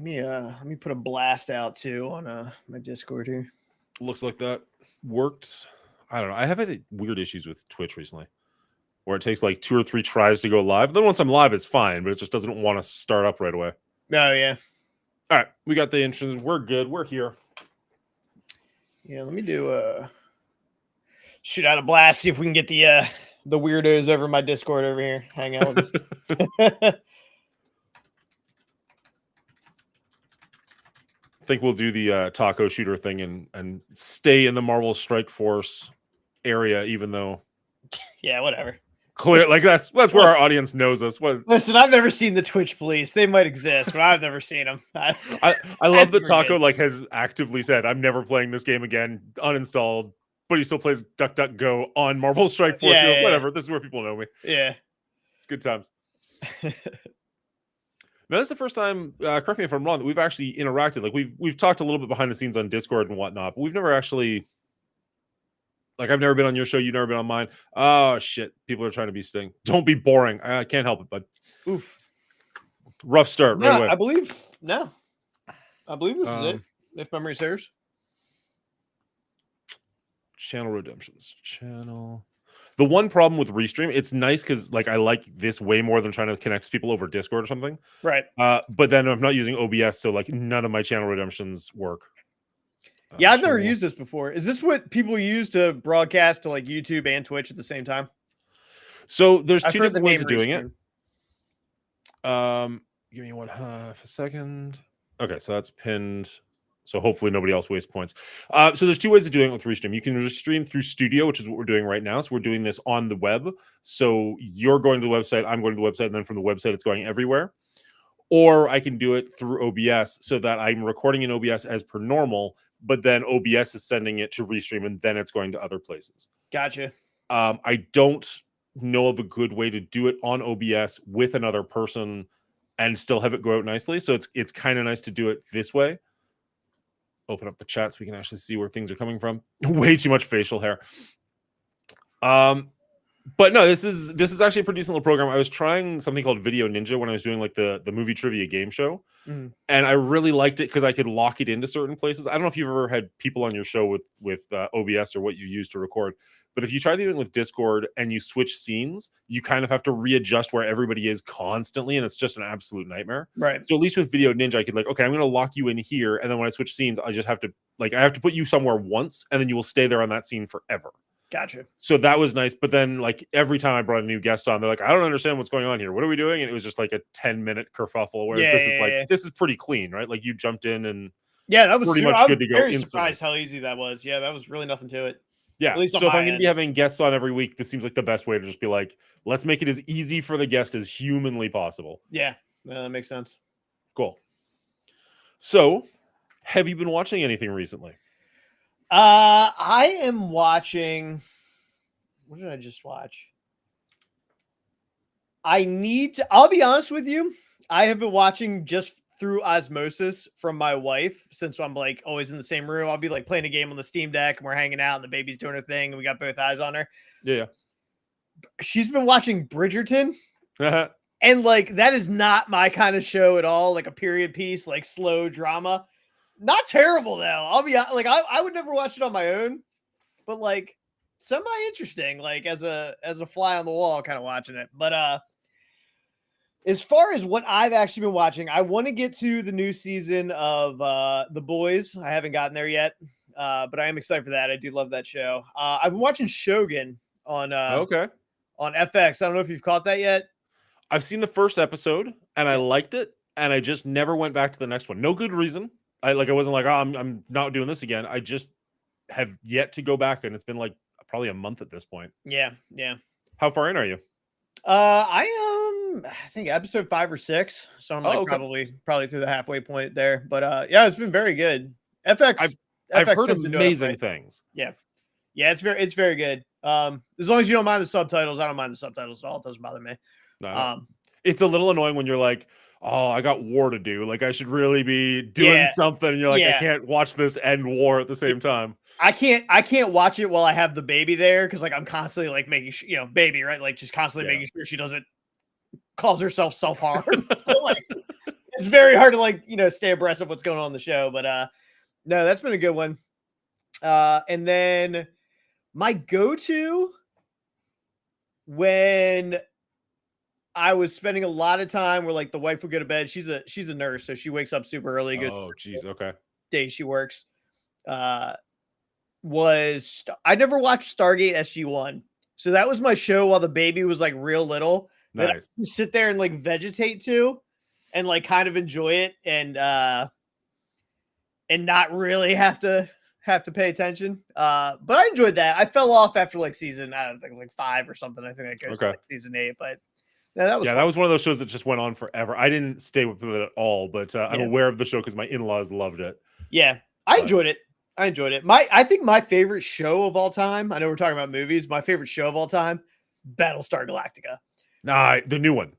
Let me put a blast out too on my Discord here. Looks like that worked. I don't know. I have had weird issues with Twitch recently, where it takes like 2 or 3 tries to go live. Then once I'm live, it's fine, but it just doesn't want to start up right away. Oh yeah. All right, we got the entrance. We're good. We're here. Yeah, let me do shoot out a blast. See if we can get the weirdos over my Discord over here. Hang out with us. I think we'll do the taco shooter thing and stay in the Marvel Strike Force area, even though yeah, whatever. Clear, like that's where our audience knows us. Listen, I've never seen the Twitch police. They might exist, but I've never seen them. I love that Taco like has actively said, "I'm never playing this game again." Uninstalled, but he still plays DuckDuckGo on Marvel Strike Force. Yeah, whatever. This is where people know me. Yeah, it's good times. Now, this is the first time, correct me if I'm wrong, that we've actually interacted. Like we've talked a little bit behind the scenes on Discord and whatnot, but we've never actually, like, I've never been on your show, you've never been on mine. Oh shit, people are trying to be Sting. Don't be boring. I can't help it, bud. Oof. Rough start. No, right away. I believe this is it, if memory serves. Channel redemptions. Channel. The one problem with Restream, it's nice because like I like this way more than trying to connect people over Discord or something. Right. But then I'm not using OBS, so like none of my channel redemptions work. Yeah, I've never used this before. Is this what people use to broadcast to like YouTube and Twitch at the same time? So there's 2 different ways of doing it. Give me half a second. Okay, so that's pinned. So hopefully nobody else wastes points. So there's 2 ways of doing it with Restream. You can stream through Studio, which is what we're doing right now. So we're doing this on the web. So you're going to the website, I'm going to the website, and then from the website, it's going everywhere. Or I can do it through OBS so that I'm recording in OBS as per normal, but then OBS is sending it to Restream, and then it's going to other places. Gotcha. I don't know of a good way to do it on OBS with another person and still have it go out nicely. So it's kind of nice to do it this way. Open up the chat so we can actually see where things are coming from. Way too much facial hair. But no, this is actually a pretty decent little program. I was trying something called Video Ninja when I was doing like the movie trivia game show, and I really liked it because I could lock it into certain places. I don't know if you've ever had people on your show with OBS or what you use to record, but if you try to do it with Discord and you switch scenes, you kind of have to readjust where everybody is constantly, and it's just an absolute nightmare. Right. So at least with Video Ninja, I could like, okay, I'm going to lock you in here, and then when I switch scenes, I just have to I have to put you somewhere once, and then you will stay there on that scene forever. Gotcha. So that was nice. But then like every time I brought a new guest on, they're like, I don't understand what's going on here. What are we doing? And it was just like a 10-minute kerfuffle. Whereas this is pretty clean, right? Like you jumped in and that was pretty much good to go. Very surprised how easy that was. Yeah, that was really nothing to it. Yeah. So if I'm going to be having guests on every week, this seems like the best way to just be like, let's make it as easy for the guest as humanly possible. Yeah, that makes sense. Cool. So have you been watching anything recently? I am watching. What did I just watch? I'll be honest with you. I have been watching just through osmosis from my wife since I'm like always in the same room. I'll be like playing a game on the Steam Deck and we're hanging out and the baby's doing her thing and we got both eyes on her. Yeah. She's been watching Bridgerton. And like, that is not my kind of show at all. Like a period piece, like slow drama. Not terrible though. I'll be like, I would never watch it on my own, but like semi-interesting, like as a fly on the wall kind of watching it. But as far as what I've actually been watching, I want to get to the new season of The Boys. I haven't gotten there yet, but I am excited for that. I do love that show. I've been watching Shogun on FX. I don't know if you've caught that yet. I've seen the first episode and I liked it, and I just never went back to the next one. No good reason. I wasn't like, oh, I'm not doing this again. I just have yet to go back, and it's been like probably a month at this point. Yeah. How far in are you? I am, I think episode 5 or 6. So I'm like probably through the halfway point there. But yeah, it's been very good. FX. I've heard amazing things. Yeah, it's very good. As long as you don't mind the subtitles, I don't mind the subtitles at all. It doesn't bother me. No. It's a little annoying when you're like, oh, I got war to do. Like I should really be doing something. And you're like, I can't watch this and war at the same time. I can't watch it while I have the baby there. Cause like I'm constantly like making sure, baby, right? Like just constantly making sure she doesn't cause herself self-harm. So, like, it's very hard to like, stay abreast of what's going on in the show. But no, that's been a good one. And then my go-to when I was spending a lot of time where like the wife would go to bed. She's a nurse, so she wakes up super early. Oh, geez. Okay. Days she works. I never watched Stargate SG-1. So that was my show while the baby was like real little. That I could sit there and like vegetate to and like kind of enjoy it and not really have to pay attention. But I enjoyed that. I fell off after like season, I don't think like 5 or something. I think that goes to like season 8, but that was fun. That was one of those shows that just went on forever. I didn't stay with it at all, but I'm aware of the show because my in-laws loved it. Yeah, I enjoyed it. I think my favorite show of all time, I know we're talking about movies, my favorite show of all time, Battlestar Galactica. Nah, the new one.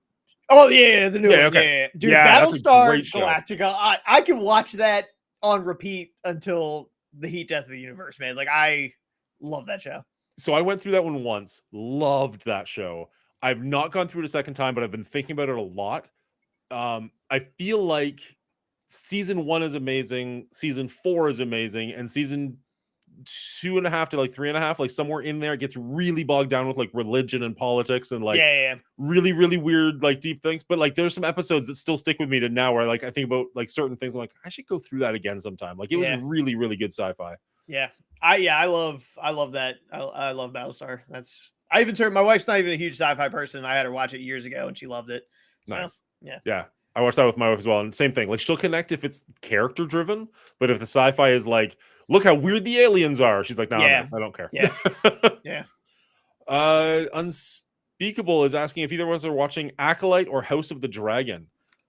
Oh, yeah, the new one. Okay. Yeah. Dude, Battlestar Galactica, I can watch that on repeat until the heat death of the universe, man. Like, I love that show. So I went through that one once, loved that show. I've not gone through it a second time, but I've been thinking about it a lot. I feel like season 1 is amazing, season 4 is amazing, and season 2.5 to like 3.5, like somewhere in there, it gets really bogged down with like religion and politics and like really, really weird, like deep things. But like there's some episodes that still stick with me to now where like I think about like certain things. I'm like, I should go through that again sometime. Like it was really, really good sci-fi. Yeah. I love that. I love Battlestar. I even turned, my wife's not even a huge sci-fi person. I had her watch it years ago and she loved it. So, nice. Yeah. I watched that with my wife as well. And same thing. Like she'll connect if it's character driven, but if the sci-fi is like, look how weird the aliens are, she's like, no, I don't care. Yeah. Yeah. Unspeakable is asking if either of us are watching Acolyte or House of the Dragon.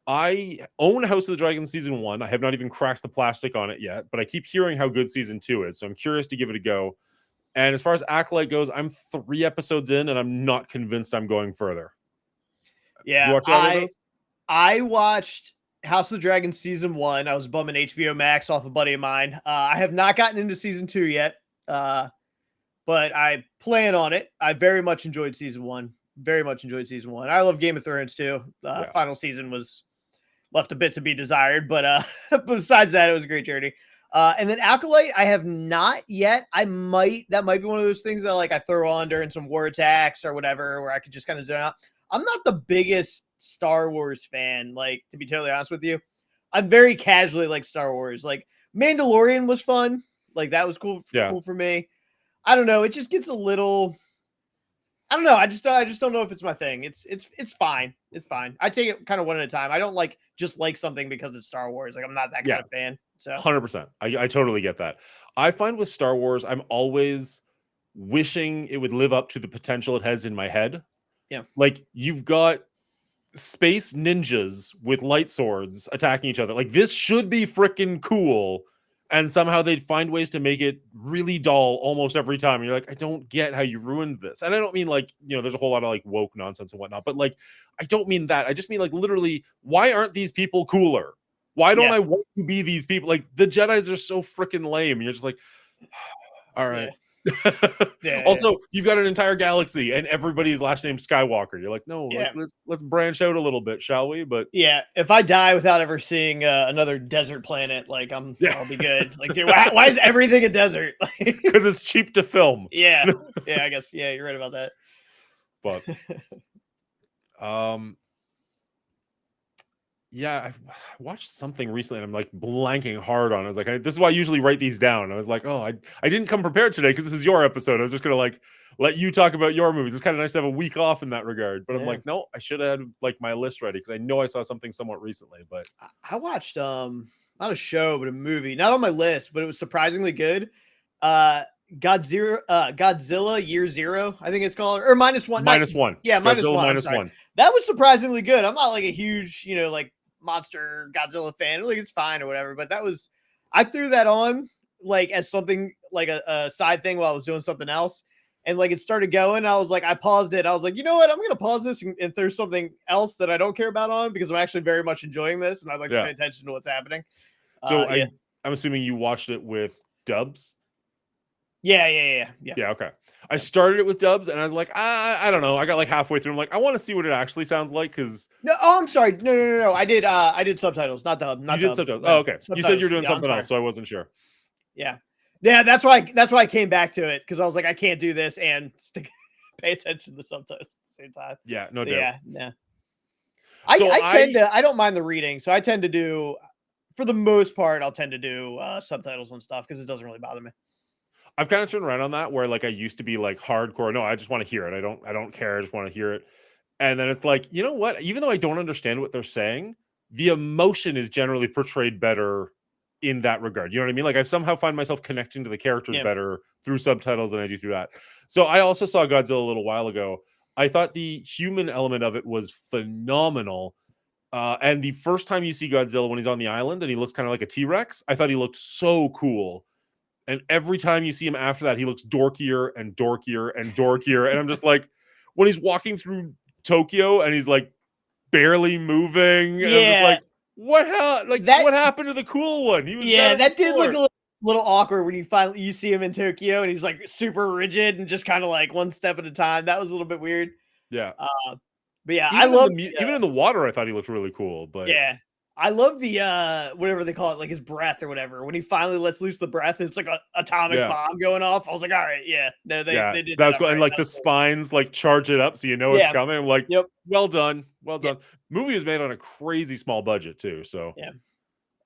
I own House of the Dragon season 1. I have not even cracked the plastic on it yet, but I keep hearing how good season 2 is. So I'm curious to give it a go. And as far as Acolyte goes, I'm 3 episodes in and I'm not convinced I'm going further. Yeah. You watch all of those? I watched House of the Dragon season 1. I was bumming HBO Max off a buddy of mine. I have not gotten into season 2 yet, but I plan on it. I very much enjoyed season 1. Very much enjoyed season 1. I love Game of Thrones too. Final season was left a bit to be desired, but besides that, it was a great journey. And then Acolyte, I have not yet. That might be one of those things that like I throw on during some war attacks or whatever, where I could just kind of zone out. I'm not the biggest Star Wars fan, like, to be totally honest with you. I'm very casually like Star Wars. Like Mandalorian was fun. Like that was cool for me. I don't know. It just gets a little, I don't know. I just don't know if it's my thing. It's fine. It's fine. I take it kind of one at a time. I don't just like something because it's Star Wars. Like I'm not that kind of fan. So 100%. I totally get that. I find with Star Wars, I'm always wishing it would live up to the potential it has in my head. Yeah. Like you've got space ninjas with light swords attacking each other. Like this should be freaking cool. And somehow they'd find ways to make it really dull almost every time. And you're like, I don't get how you ruined this. And I don't mean like, there's a whole lot of like woke nonsense and whatnot, but like, I don't mean that. I just mean like literally, why aren't these people cooler? Why don't I want to be these people? Like the Jedis are so freaking lame. And you're just like, all right. Also, you've got an entire galaxy and everybody's last name Skywalker. You're like, no, like, let's branch out a little bit, shall we? But if I die without ever seeing another desert planet, like I'll be good. Like, dude, why is everything a desert? Because it's cheap to film. I guess you're right about that. But I watched something recently and I'm like blanking hard on it. I was like, this is why I usually write these down. I was like, I didn't come prepared today because this is your episode. I was just going to like let you talk about your movies. It's kind of nice to have a week off in that regard. But I'm like, no, I should have had like my list ready because I know I saw something somewhat recently. But I watched not a show, but a movie, not on my list, but it was surprisingly good. Godzilla Year Zero, I think it's called, or -1. -1. Yeah, Godzilla -1. That was surprisingly good. I'm not like a huge, like monster Godzilla fan. Like it's fine or whatever, but I threw that on like as something like a side thing while I was doing something else. And like it started going. I was like, I paused it. I was like, you know what? I'm going to pause this and there's something else that I don't care about on because I'm actually very much enjoying this. And I'd like to pay attention to what's happening. So I'm assuming you watched it with dubs. Yeah. Okay. I started it with dubs, and I was like, I don't know. I got like halfway through. I'm like, I want to see what it actually sounds like because No, oh, I'm sorry. No. I did subtitles, not dub, you not did dub. subtitles. Oh, okay. You said you're Subtitles. doing Yeah, I'm something sorry. else, so I wasn't sure. Yeah. Yeah, that's why I came back to it, because I was like, I can't do this and pay attention to the subtitles at the same time. Yeah, no So doubt. yeah. So I don't mind the reading, so I tend to do, for the most part, I'll tend to do subtitles and stuff because it doesn't really bother me. I've kind of turned around on that where like I used to be like hardcore. No, I just want to hear it. I don't care. I just want to hear it. And then it's like, you know what? Even though I don't understand what they're saying, the emotion is generally portrayed better in that regard. You know what I mean? Like I somehow find myself connecting to the characters Yeah. better through subtitles than I do through that. So I also saw Godzilla a little while ago. I thought the human element of it was phenomenal. And the first time you see Godzilla when he's on the island and he looks kind of like a T-Rex, I thought he looked so cool. And every time you see him after that, he looks dorkier and dorkier and dorkier. And I'm just like, when he's walking through Tokyo and he's like barely moving, and I'm just Yeah. like, what hell? Like, That what happened to the cool one? He was Yeah, better that did look before. a little awkward when you see him in Tokyo and he's like super rigid and just kind of like one step at a time. That was a little bit weird. Yeah. But yeah, I Even in love the even in the water, I thought he looked really cool. But yeah. I love the whatever they call it, like his breath or whatever. When he finally lets loose the breath, it's like a atomic yeah, bomb going off. I was like, all right, yeah. No, yeah, they did that that was up cool. right. And like That the was cool. spines like charge it up so you know it's Yeah. coming. I'm like, Yep. well done, well Yeah. done. Movie was made on a crazy small budget too. So Yeah.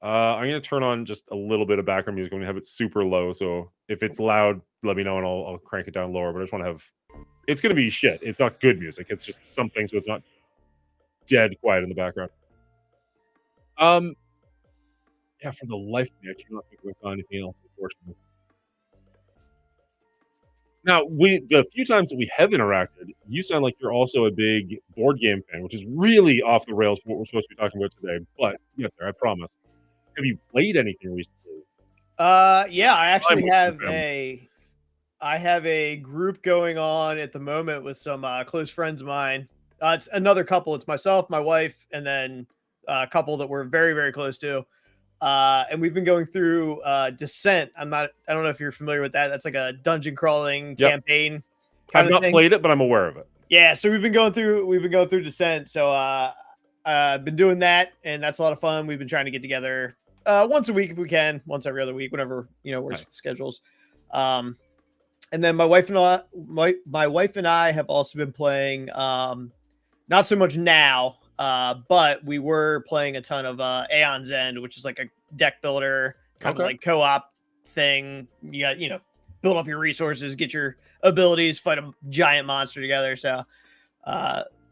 I'm gonna turn on just a little bit of background music. I'm gonna have it super low. So if it's loud, let me know and I'll crank it down lower. But I just want to have it's gonna be shit. It's not good music. It's just something so it's not dead quiet in the background. Um yeah, for the life of me, I cannot think of anything else, unfortunately. Now, the few times that we have interacted, you sound like you're also a big board game fan, which is really off the rails from what we're supposed to be talking about today. But get there, I promise. Have you played anything recently? Yeah, I I'm actually with you, have fam. I have a group going on at the moment with some close friends of mine. It's another couple. It's myself, my wife, and then a couple that we're very, very close to. And we've been going through Descent. I don't know if you're familiar with that. That's like a dungeon crawling Yep. campaign I've kind of not thing. played it, but I'm aware of it. Yeah, so we've been going through Descent. So I've been doing that, and that's a lot of fun. We've been trying to get together once a week if we can, once every other week, whenever works with Nice. schedules. And then my wife and I have also been playing, not so much now, but we were playing a ton of Aeon's End, which is like a deck builder kind of Okay. like co-op thing. You got, build up your resources, get your abilities, fight a giant monster together. So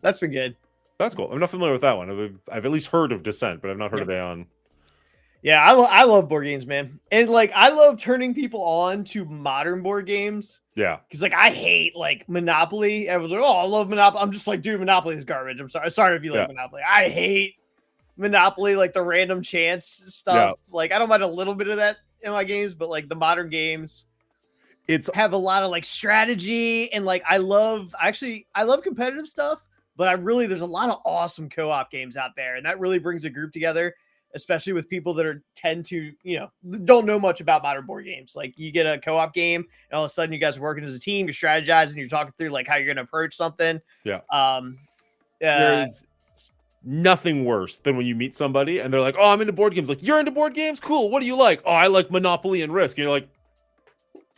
that's been good. That's cool. I'm not familiar with that one. I've at least heard of Descent, but I've not heard Yeah. of Aeon. Yeah, I love board games, man. And like I love turning people on to modern board games. Yeah. Because like I hate like Monopoly. Everyone's like, oh, I love Monopoly. I'm just like, dude, Monopoly is garbage. I'm sorry. Sorry if you like Yeah. Monopoly. I hate Monopoly, like the random chance stuff. Yeah. Like I don't mind a little bit of that in my games, but like the modern games It's have a lot of like strategy and like I love competitive stuff, but there's a lot of awesome co-op games out there, and that really brings a group together, especially with people that tend to don't know much about modern board games. Like you get a co-op game and all of a sudden you guys are working as a team, you're strategizing, you're talking through like how you're going to approach something. yeah. um There uh is nothing worse than when you meet somebody and they're like, "Oh, I'm into board games." Like, "You're into board games? Cool. What do you like?" "Oh, I like Monopoly and Risk." And you're like,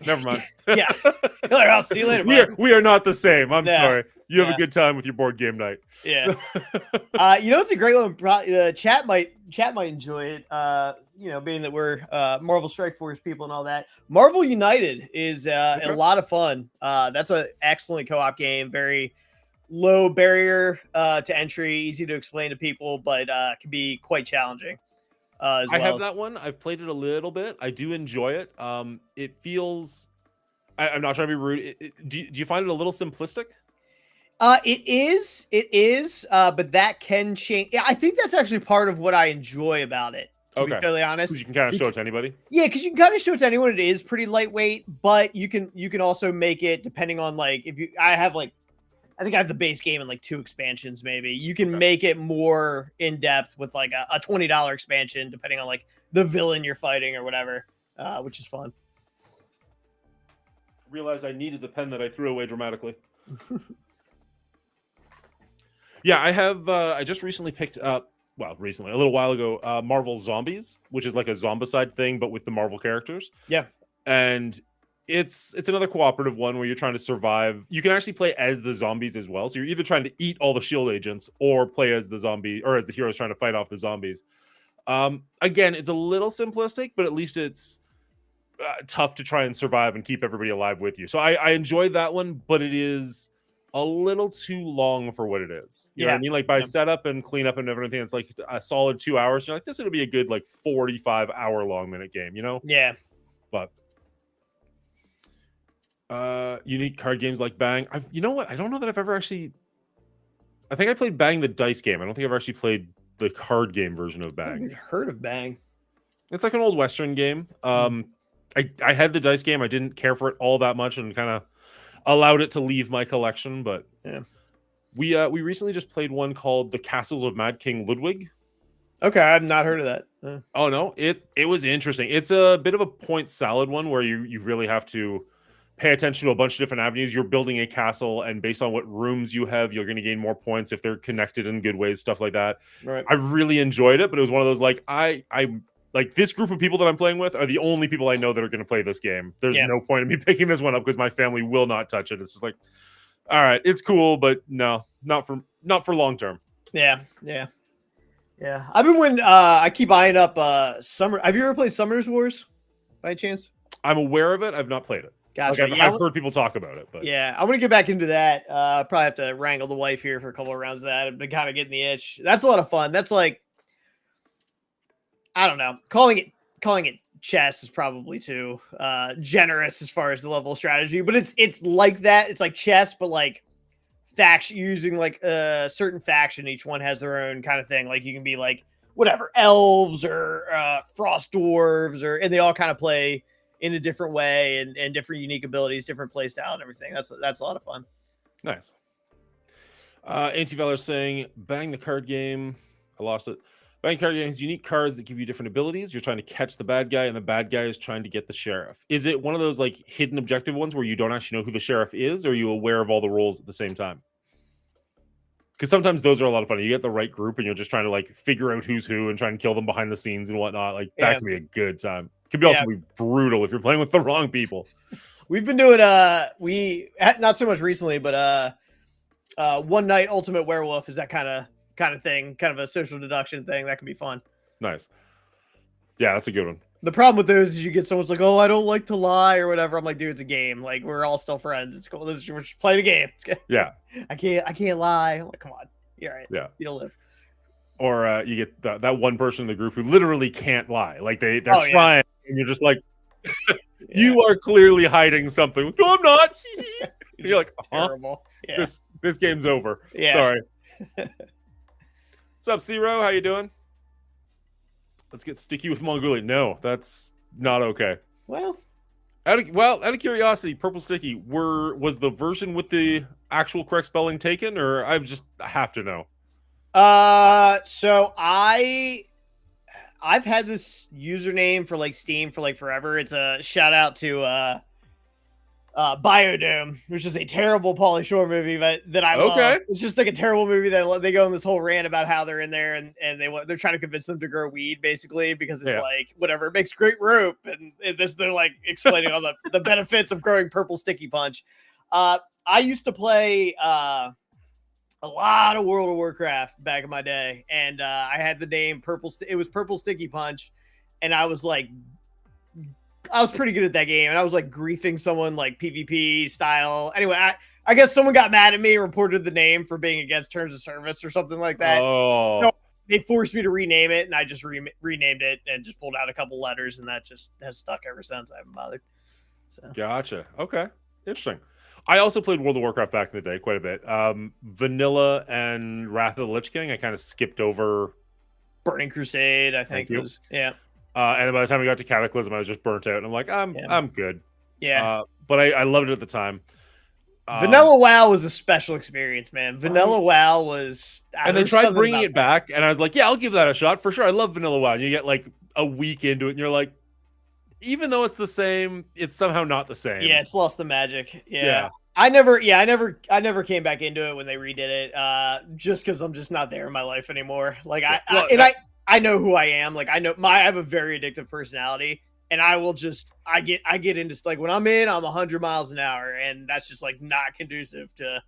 "Never mind." yeah. Like, I'll see you later, bud. We are not the same. I'm Yeah. sorry. You have Yeah. a good time with your board game night. Yeah. It's a great one. Chat might enjoy it. Being that we're Marvel Strike Force people and all that. Marvel United is a lot of fun. That's an excellent co-op game. Very low barrier to entry, easy to explain to people, but can be quite challenging. I have that one. I've played it a little bit. I do enjoy it. It feels. I'm not trying to be rude. Do you find it a little simplistic? It is, but that can change. Yeah, I think that's actually part of what I enjoy about it, to be totally honest. Because you can kind of show it to anybody. Yeah, because you can kind of show it to anyone. It is pretty lightweight, but you can also make it depending on like I think I have the base game and like 2 expansions, maybe. You can make it more in depth with like a $20 expansion, depending on like the villain you're fighting or whatever, which is fun. Realized I needed the pen that I threw away dramatically. Yeah, I have. I just recently picked up. Well, recently, a little while ago, Marvel Zombies, which is like a zombicide thing, but with the Marvel characters. Yeah. And it's another cooperative one where you're trying to survive. You can actually play as the zombies as well. So you're either trying to eat all the shield agents or play as the zombie or as the heroes trying to fight off the zombies. Again, it's a little simplistic, but at least it's tough to try and survive and keep everybody alive with you. So I enjoyed that one, but it is a little too long for what it is. You know what I mean? Like by setup and cleanup and everything, it's like a solid 2 hours. You're like, this would be a good like 45-hour long minute game, you know? Yeah. But unique card games like Bang. You know what? I don't know that I've ever actually. I think I played Bang the dice game. I don't think I've actually played the card game version of Bang. I've never heard of Bang. It's like an old Western game. I had the dice game. I didn't care for it all that much and kind of allowed it to leave my collection. But yeah, we recently just played one called The Castles of Mad King Ludwig. Okay, I've not heard of that. Oh no, it was interesting. It's a bit of a point salad one where you really have to pay attention to a bunch of different avenues. You're building a castle, and based on what rooms you have, you're going to gain more points if they're connected in good ways, stuff like that. Right. I really enjoyed it, but it was one of those like I like this group of people that I'm playing with are the only people I know that are going to play this game. There's no point in me picking this one up because my family will not touch it. It's just like, all right, it's cool, but no, not for long term. Yeah. I've been when I keep eyeing up Summer. Have you ever played Summoners Wars by chance? I'm aware of it. I've not played it. Gotcha. Like I've heard people talk about it, but yeah, I want to get back into that. Probably have to wrangle the wife here for a couple of rounds of that. I've been kind of getting the itch. That's a lot of fun. That's like, I don't know, calling it chess is probably too generous as far as the level of strategy, but it's like that. It's like chess, but like faction, using like a certain faction. Each one has their own kind of thing. Like you can be like whatever elves or frost dwarves, and they all kind of play in a different way and different unique abilities, different play style and everything. That's a lot of fun. Nice. Anti-Valor saying, Bang the card game. I lost it. Bang card game has unique cards that give you different abilities. You're trying to catch the bad guy, and the bad guy is trying to get the sheriff. Is it one of those like hidden objective ones where you don't actually know who the sheriff is, or are you aware of all the roles at the same time? Because sometimes those are a lot of fun. You get the right group, and you're just trying to like figure out who's who and try and kill them behind the scenes and whatnot. Like that can be a good time. Could be also be brutal if you're playing with the wrong people. We've been doing we not so much recently, but one night ultimate werewolf is that kind of thing, kind of a social deduction thing that can be fun. Nice. Yeah, that's a good one. The problem with those is you get someone's like, oh, I don't like to lie or whatever. I'm like, dude, it's a game. Like we're all still friends. It's cool. We're just playing a game. Yeah. I can't lie. I'm like, come on. You're right. Yeah. You'll live. Or you get that one person in the group who literally can't lie. Like they're trying, and you're just like, you are clearly hiding something. No, I'm not. You're like, terrible. Yeah. This game's over. Yeah. Sorry. What's up, Zero? How you doing? Let's get sticky with Mongolian. No, that's not okay. Well, out of curiosity, Purple Sticky, was the version with the actual correct spelling taken, or I have to know? So I've had this username for like Steam for like forever. It's a shout out to Biodome, which is a terrible Pauly Shore movie that I love. It's just like a terrible movie that they go on this whole rant about how they're in there and they're trying to convince them to grow weed basically because it's like whatever, it makes great rope and this they're like explaining all the benefits of growing Purple Sticky Punch. I used to play a lot of World of Warcraft back in my day, and I had the name it was Purple Sticky Punch, and I was pretty good at that game, and I was like griefing someone like PvP style. Anyway, I guess someone got mad at me, reported the name for being against terms of service or something like that. Oh. So they forced me to rename it, and I just renamed it and just pulled out a couple letters, and that just has stuck ever since. I haven't bothered. So. Gotcha. Okay. Interesting. I also played World of Warcraft back in the day quite a bit. Vanilla and Wrath of the Lich King, I kind of skipped over. Burning Crusade, I think was. Yeah. And then by the time we got to Cataclysm, I was just burnt out. And I'm like, I'm good. Yeah. But I loved it at the time. Vanilla WoW was a special experience, man. Vanilla WoW was... And they tried bringing it back, and I was like, yeah, I'll give that a shot. For sure, I love Vanilla WoW. And you get like a week into it, and you're like, even though it's the same, it's somehow not the same. Yeah, it's lost the magic. Yeah. Yeah. I never came back into it when they redid it. Just because I'm just not there in my life anymore. Like Yeah. I know who I am. Like I have a very addictive personality, and I get into like when I'm 100 miles an hour, and that's just like not conducive to,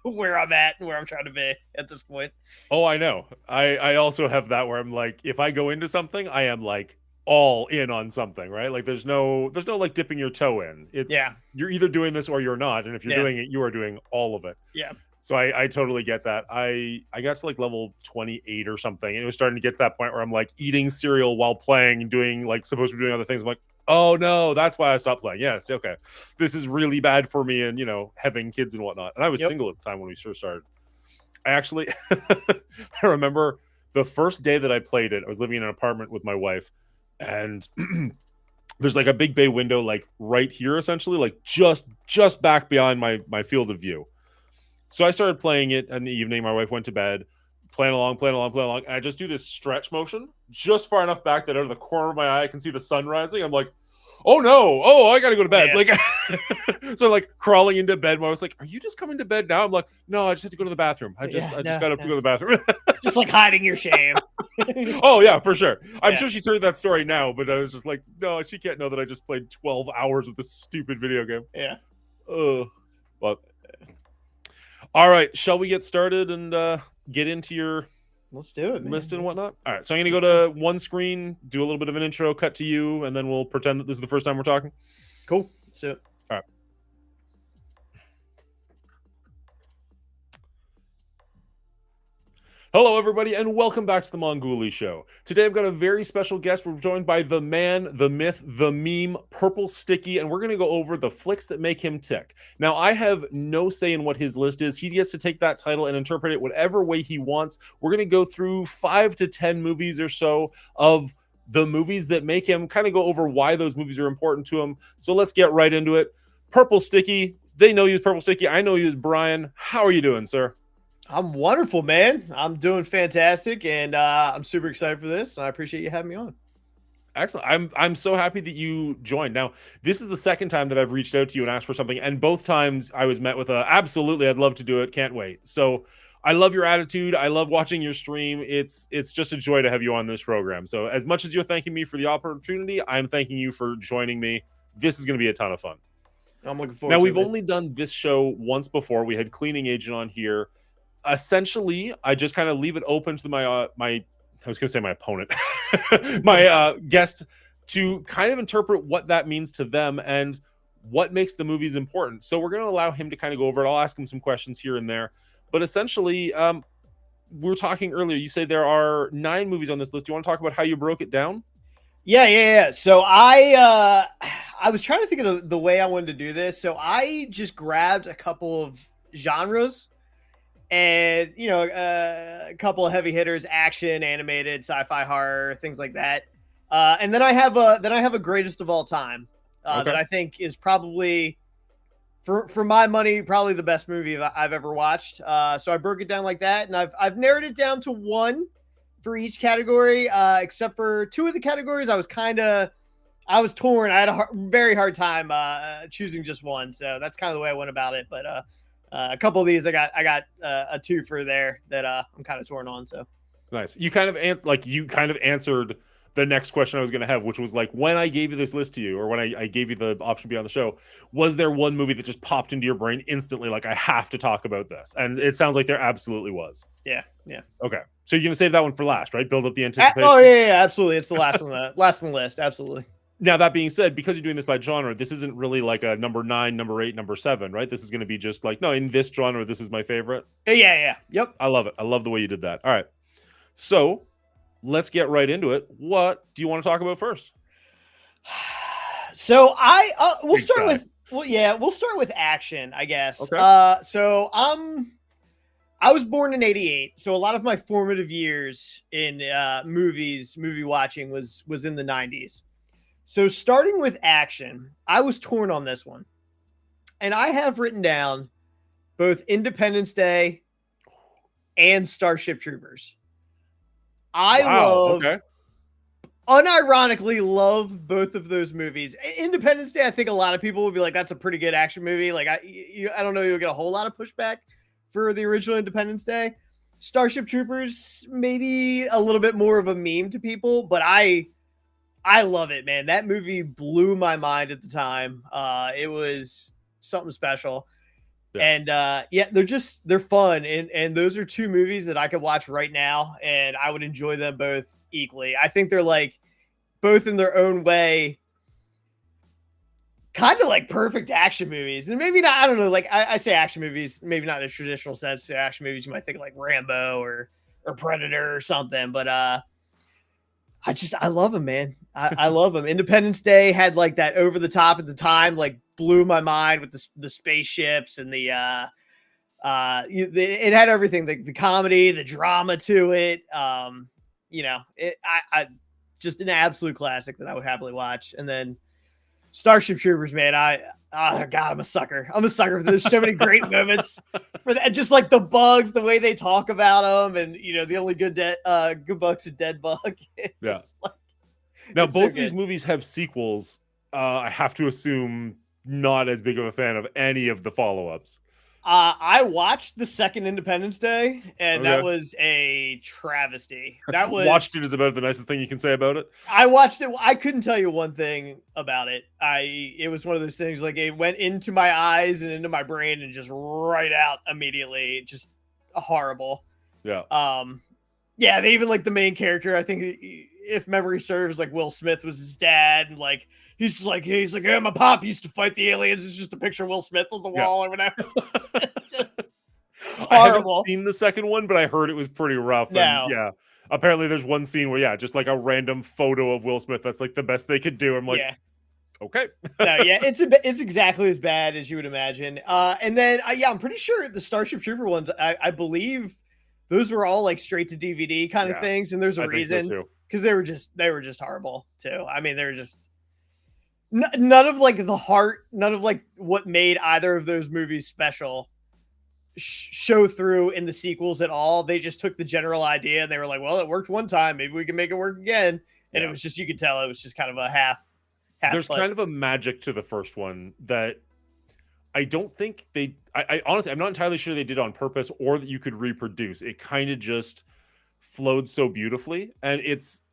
where I'm at and where I'm trying to be at this point. Oh, I know. I also have that where I'm like, if I go into something, I am like all in on something, right? Like there's no like dipping your toe in. It's you're either doing this or you're not, and if you're doing it, you are doing all of it. Yeah. So I totally get that. I got to like level 28 or something, and it was starting to get to that point where I'm like eating cereal while playing and doing like supposed to be doing other things. I'm like, oh no, that's why I stopped playing. Yes, okay, this is really bad for me, and having kids and whatnot. And I was single at the time when we first started. I actually, I remember the first day that I played it. I was living in an apartment with my wife, and there's like a big bay window, like right here, essentially, like just back behind my field of view. So I started playing it in the evening. My wife went to bed, playing along. And I just do this stretch motion just far enough back that out of the corner of my eye, I can see the sun rising. I'm like, oh no, I got to go to bed. Yeah. Like, so like crawling into bed. I was like, are you just coming to bed now? I'm like, no, I just had to go to the bathroom. I just got up to go to the bathroom. Just like hiding your shame. Oh yeah, for sure. I'm sure she's heard that story now, but I was just like, no, she can't know that I just played 12 hours with this stupid video game. Yeah. But all right, shall we get started and get into your let's do it, man. List and whatnot? All right, so I'm going to go to one screen, do a little bit of an intro, cut to you, and then we'll pretend that this is the first time we're talking. Cool. Let's do it. All right. Hello, everybody, and welcome back to the Mongoolie Show. Today, I've got a very special guest. We're joined by the man, the myth, the meme, Purple Sticky, and we're going to go over the flicks that make him tick. Now, I have no say in what his list is. He gets to take that title and interpret it whatever way he wants. We're going to go through 5 to 10 movies or so of the movies that make him, kind of go over why those movies are important to him. So let's get right into it. Purple Sticky, they know you as Purple Sticky. I know you as Brian. How are you doing, sir? I'm wonderful, man. I'm doing fantastic, and I'm super excited for this. I appreciate you having me on. Excellent. I'm so happy that you joined. Now, this is the second time that I've reached out to you and asked for something, and both times I was met with absolutely, I'd love to do it. Can't wait. So I love your attitude. I love watching your stream. It's just a joy to have you on this program. So as much as you're thanking me for the opportunity, I'm thanking you for joining me. This is going to be a ton of fun. I'm looking forward to it. Now, we've only done this show once before. We had Cleaning Agent on here. Essentially, I just kind of leave it open to my I was going to say my opponent, my guest, to kind of interpret what that means to them and what makes the movies important. So we're going to allow him to kind of go over it. I'll ask him some questions here and there. But essentially, we were talking earlier. You say there are 9 movies on this list. Do you want to talk about how you broke it down? Yeah. So I was trying to think of the way I wanted to do this. So I just grabbed a couple of genres. And, a couple of heavy hitters, action, animated, sci-fi, horror, things like that. And then I have a greatest of all time that I think is probably, for my money, probably the best movie I've ever watched. So I broke it down like that, and I've narrowed it down to 1 for each category, except for 2 of the categories. I was torn. I had a very hard time choosing just 1. So that's kind of the way I went about it. But a couple of these I got a 2 for there that I'm kind of torn on. So nice. You kind of answered the next question I was going to have, which was like, when I gave you this list to you, or when I gave you the option to be on the show, was there one movie that just popped into your brain instantly, like, I have to talk about this? And it sounds like there absolutely was. Yeah. Okay, so you're gonna save that one for last, right? Build up the anticipation. Oh yeah, absolutely. It's the last on the list. Absolutely. Now, that being said, because you're doing this by genre, this isn't really like a number 9, number 8, number 7, right? This is going to be just like, no, in this genre, this is my favorite. Yeah. Yep. I love it. I love the way you did that. All right. So let's get right into it. What do you want to talk about first? So we'll start with action, I guess. Okay. So I was born in '88, so a lot of my formative years in movie watching was in the '90s. So starting with action, I was torn on this one. And I have written down both Independence Day and Starship Troopers. I love unironically love both of those movies. Independence Day, I think a lot of people will be like, that's a pretty good action movie. Like, I don't know, you'll get a whole lot of pushback for the original Independence Day. Starship Troopers, maybe a little bit more of a meme to people, but I love it, man. That movie blew my mind at the time. It was something special. Yeah. And yeah, they're fun. And those are two movies that I could watch right now and I would enjoy them both equally. I think they're like both in their own way, kind of like perfect action movies. And maybe not, I don't know, like I say action movies, maybe not in a traditional sense. Action movies, you might think like Rambo or Predator or something, but I love them, man. I love them. Independence Day had like that over the top at the time, like blew my mind with the spaceships and it had everything, the comedy, the drama to it. I just an absolute classic that I would happily watch. And then Starship Troopers, man, God, I'm a sucker. There's so many great moments for that. Just like the bugs, the way they talk about them, and the only good bug's a dead bug. Yeah. Now both of these movies have sequels. I have to assume not as big of a fan of any of the follow-ups. I watched the second Independence Day, and that was a travesty. That was watched it is about the nicest thing you can say about it. I watched it. I couldn't tell you one thing about it. It was one of those things like it went into my eyes and into my brain and just right out immediately. Just horrible. Yeah. Yeah. They even like the main character. I think if memory serves, like Will Smith was his dad, and like he's like, hey, my pop used to fight the aliens. It's just a picture of Will Smith on the wall or whatever. I haven't seen the second one, but I heard it was pretty rough. No. And yeah, apparently there's one scene where just like a random photo of Will Smith. That's like the best they could do. I'm like, okay. No, yeah, it's exactly as bad as you would imagine. And then I'm pretty sure the Starship Trooper ones, I believe those were all like straight to DVD kind of things, and there's a reason because they were just horrible too. I mean, they were just none of like the heart, none of like what made either of those movies special show through in the sequels at all. They just took the general idea and they were like, well, it worked one time, maybe we can make it work again. And it was just, you could tell it was just kind of a half there's kind of a magic to the first one that I don't think I honestly, I'm not entirely sure they did on purpose or that you could reproduce. It kind of just flowed so beautifully. And it's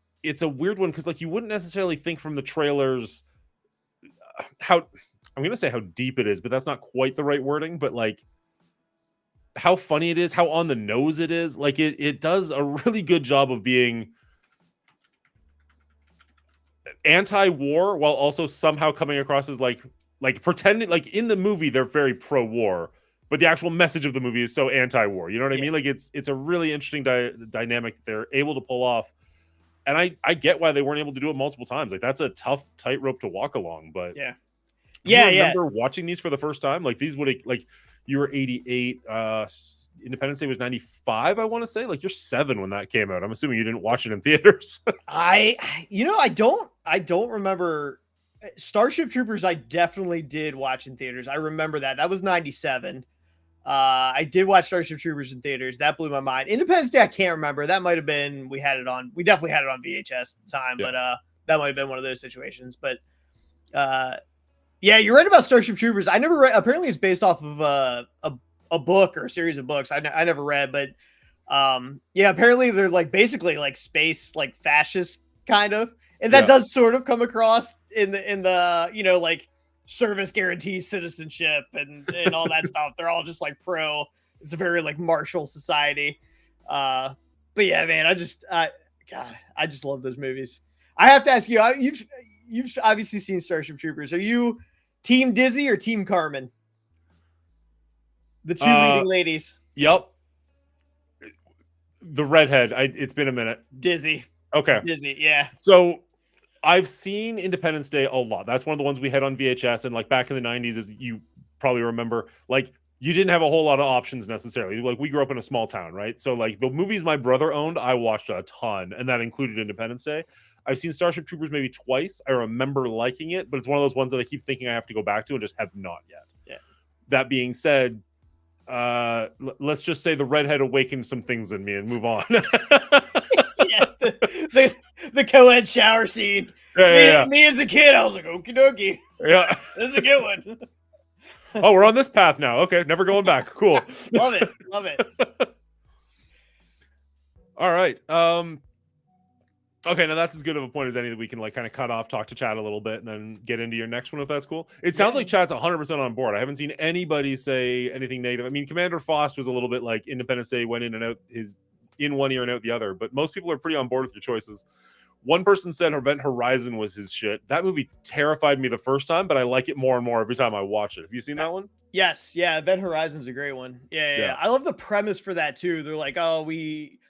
a weird one because like you wouldn't necessarily think from the trailers how, I'm going to say how deep it is, but that's not quite the right wording, but like how funny it is, how on the nose it is. Like it does a really good job of being anti-war while also somehow coming across as like pretending like in the movie they're very pro-war, but the actual message of the movie is so anti-war. You know what I mean? Like it's a really interesting dynamic that they're able to pull off. And I get why they weren't able to do it multiple times. Like that's a tough tightrope to walk along. But I remember watching these for the first time. Like these would like you were 88. Independence Day was 95. I want to say like you're 7 when that came out. I'm assuming you didn't watch it in theaters. I don't remember. Starship Troopers I definitely did watch in theaters. I remember that was 97. I did watch Starship Troopers in theaters. That blew my mind. Independence Day I can't remember. That might have been we definitely had it on VHS at the time, but that might have been one of those situations. But yeah, you're right about Starship Troopers. I never read. Apparently it's based off of a book or a series of books. I never read, but apparently they're like basically like space like fascist kind of. And that does sort of come across in the like service guarantees citizenship and all that stuff. They're all just like pro. It's a very like martial society. But yeah, man, I just love those movies. I have to ask you, you've obviously seen Starship Troopers. Are you Team Dizzy or Team Carmen? The two leading ladies. Yep. The redhead. It's been a minute. Dizzy. Okay. Dizzy, yeah. So I've seen Independence Day a lot. That's one of the ones we had on VHS. And like back in the 90s, as you probably remember, like you didn't have a whole lot of options necessarily. Like we grew up in a small town, right? So like the movies my brother owned, I watched a ton. And that included Independence Day. I've seen Starship Troopers maybe twice. I remember liking it, but it's one of those ones that I keep thinking I have to go back to and just have not yet. Yeah. That being said, let's just say the redhead awakened some things in me and move on. The the co-ed shower scene. Me as a kid, I was like, okie dokie. Yeah. This is a good one. Oh, we're on this path now. Okay, never going back. Cool. Love it. Love it. All right. Okay, now that's as good of a point as any that we can like kind of cut off, talk to chat a little bit, and then get into your next one if that's cool. It sounds like chat's 100% on board. I haven't seen anybody say anything negative. I mean, Commander Fost was a little bit like Independence Day went in and out in one ear and out the other, but most people are pretty on board with your choices. One person said Event Horizon was his shit. That movie terrified me the first time, but I like it more and more every time I watch it. Have you seen that one? Yes. Yeah. Event Horizon's a great one. Yeah. I love the premise for that too. They're like, oh, we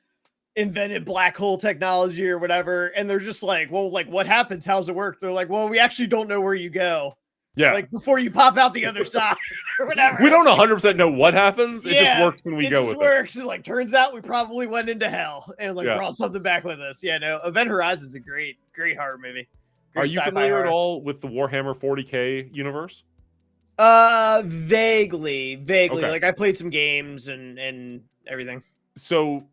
invented black hole technology or whatever. And they're just like, well, like what happens? How's it work? They're like, well, we actually don't know where you go. Yeah. Like before you pop out the other side or whatever. We don't 100% know what happens. It just works when we go with it. It works. It like turns out we probably went into hell and like brought something back with us. Yeah, no, Event Horizon's a great horror movie. Are you familiar at all with the Warhammer 40K universe? Vaguely. Okay. Like I played some games and everything. So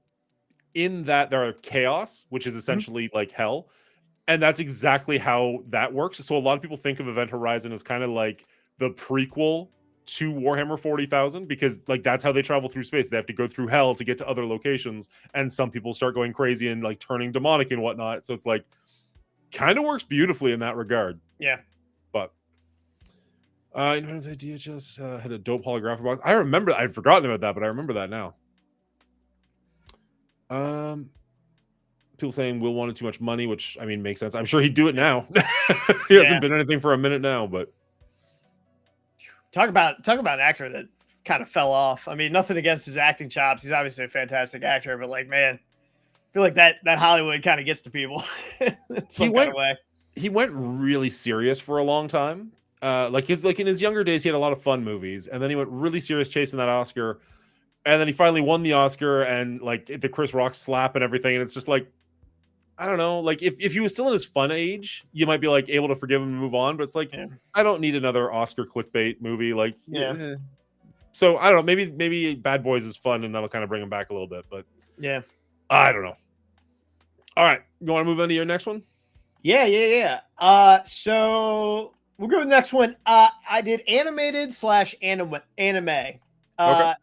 in that there are chaos, which is essentially like hell. And that's exactly how that works. So a lot of people think of Event Horizon as kind of like the prequel to Warhammer 40,000 because like that's how they travel through space. They have to go through hell to get to other locations. And some people start going crazy and like turning demonic and whatnot. So it's like kind of works beautifully in that regard. Yeah. But Independence Idea just had a dope holographic box. I remember, I'd forgotten about that, but I remember that now. People saying Will wanted too much money, which I mean makes sense. I'm sure he'd do it now. He hasn't been anything for a minute now, but talk about an actor that kind of fell off. I mean, nothing against his acting chops. He's obviously a fantastic actor, but like, man, I feel like that Hollywood kind of gets to people. He went really serious for a long time. Like in his younger days, he had a lot of fun movies, and then he went really serious chasing that Oscar. And then he finally won the Oscar and like the Chris Rock slap and everything. And it's just like, I don't know, like if he was still in his fun age, you might be like able to forgive him and move on. But it's like, I don't need another Oscar clickbait movie. Like, So I don't know, maybe Bad Boys is fun and that'll kind of bring him back a little bit. But I don't know. All right. You want to move on to your next one? Yeah. So we'll go with the next one. I did animated / anime. Okay.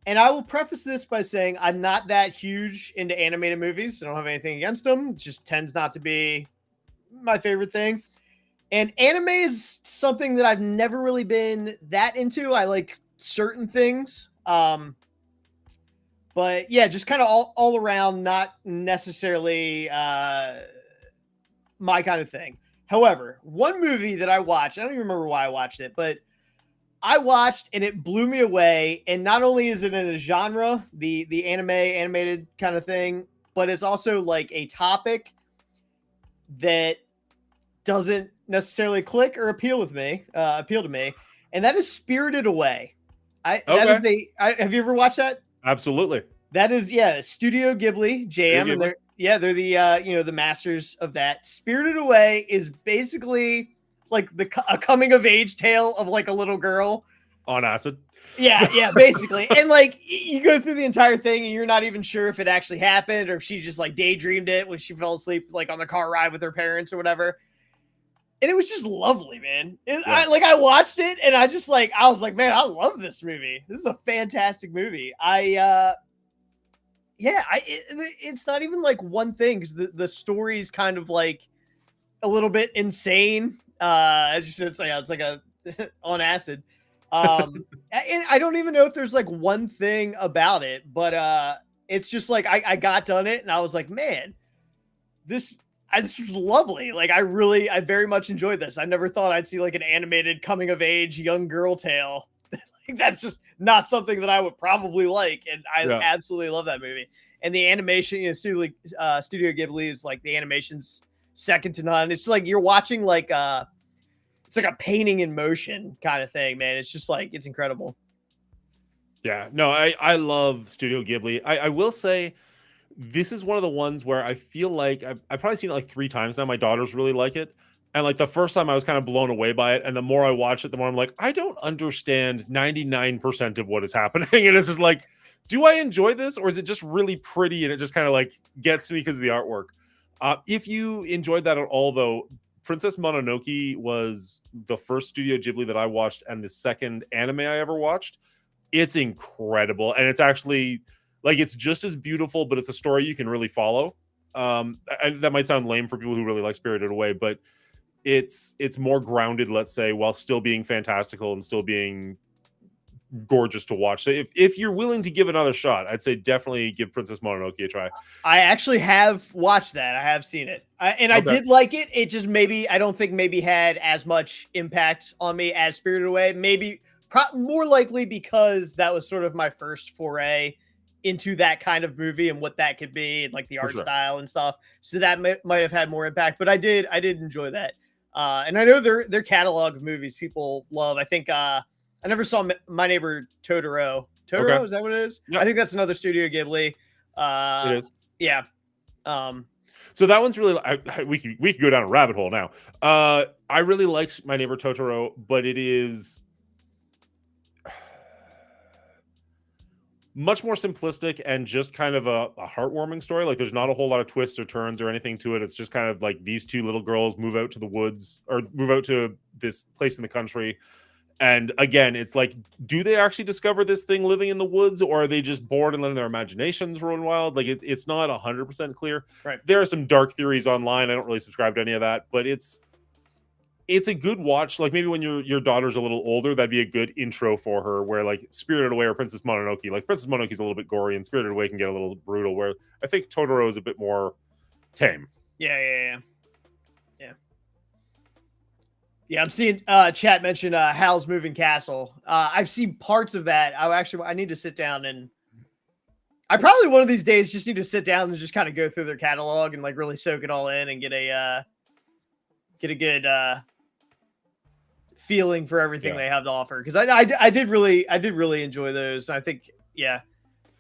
And I will preface this by saying I'm not that huge into animated movies. I don't have anything against them. It just tends not to be my favorite thing. And anime is something that I've never really been that into. I like certain things. But yeah, just kind of all around, not necessarily my kind of thing. However, one movie that I watched, I don't even remember why I watched it, but I watched and it blew me away. And not only is it in a genre, the animated kind of thing, but it's also like a topic that doesn't necessarily click or appeal to me. And that is Spirited Away. Have you ever watched that? Absolutely. That is, Studio Ghibli jam. And they're the the masters of that. Spirited Away is basically like a coming of age tale of like a little girl on acid. Yeah, basically. And like you go through the entire thing and you're not even sure if it actually happened or if she just like daydreamed it when she fell asleep like on the car ride with her parents or whatever. And it was just lovely, man. I watched it and I was like, man, I love this movie. This is a fantastic movie. It's not even like one thing because the story is kind of like a little bit insane. As you said, it's like a on acid. And I don't even know if there's like one thing about it, but it's just like I got done it and I was like, man, this was lovely. Like I very much enjoyed this. I never thought I'd see like an animated coming of age young girl tale. Like, that's just not something that I would probably like, and I absolutely love that movie. And the animation, Studio Ghibli is like the animation's second to none. It's like you're watching like it's like a painting in motion kind of thing, man. It's just like it's incredible. Yeah, no, I love Studio Ghibli. I will say this is one of the ones where I feel like I've probably seen it like 3 times now. My daughters really like it. And like the first time I was kind of blown away by it. And the more I watch it, the more I'm like, I don't understand 99% of what is happening. And it's just like, do I enjoy this? Or is it just really pretty? And it just kind of like gets me because of the artwork. If you enjoyed that at all, though, Princess Mononoke was the first Studio Ghibli that I watched and the second anime I ever watched. It's incredible, and it's actually like it's just as beautiful, but it's a story you can really follow. And that might sound lame for people who really like Spirited Away, but it's more grounded, let's say, while still being fantastical and still being gorgeous to watch. So if you're willing to give another shot, I'd say definitely give Princess Mononoke a try. I actually have watched that. I have seen it, and I did like it. It just maybe I don't think maybe had as much impact on me as Spirited Away. Maybe more likely because that was sort of my first foray into that kind of movie and what that could be, and like the art style and stuff. So that might have had more impact. But I did enjoy that, and I know their catalog of movies people love. I think I never saw My Neighbor Totoro. Totoro, is that what it is? Yep. I think that's another Studio Ghibli. It is. Yeah. So that one's really we could go down a rabbit hole now. I really liked My Neighbor Totoro, but it is much more simplistic and just kind of a heartwarming story. Like there's not a whole lot of twists or turns or anything to it. It's just kind of like these two little girls move out to the woods or move out to this place in the country. And again, it's like, do they actually discover this thing living in the woods, or are they just bored and letting their imaginations run wild? Like it's not 100% clear. Right. There are some dark theories online. I don't really subscribe to any of that, but it's a good watch. Like maybe when your daughter's a little older, that'd be a good intro for her, where like Spirited Away or Princess Mononoke, like Princess Mononoke's a little bit gory and Spirited Away can get a little brutal, where I think Totoro is a bit more tame. Yeah. I'm seeing chat mention Howl's Moving Castle. I've seen parts of that. I need to sit down and I probably one of these days just need to sit down and just kind of go through their catalog and like really soak it all in and get a good feeling for everything they have to offer, because I did really enjoy those. I think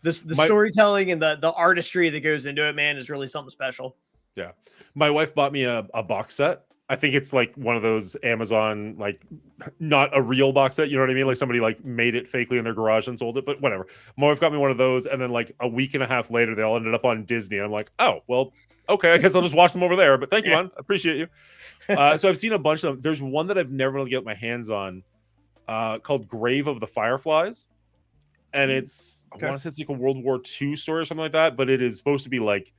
the storytelling and the artistry that goes into it, man, is really something special. Yeah, my wife bought me a box set. I think it's like one of those Amazon, like not a real box set, you know what I mean? Like somebody like made it fakely in their garage and sold it, but whatever. My wife got me one of those, and then like a week and a half later, they all ended up on Disney. And I'm like, oh, well, okay, I guess I'll just watch them over there. But thank you, man. I appreciate you. So I've seen a bunch of them. There's one that I've never been able to get my hands on called Grave of the Fireflies. And it's, I want to say it's like a World War II story or something like that, but it is supposed to be like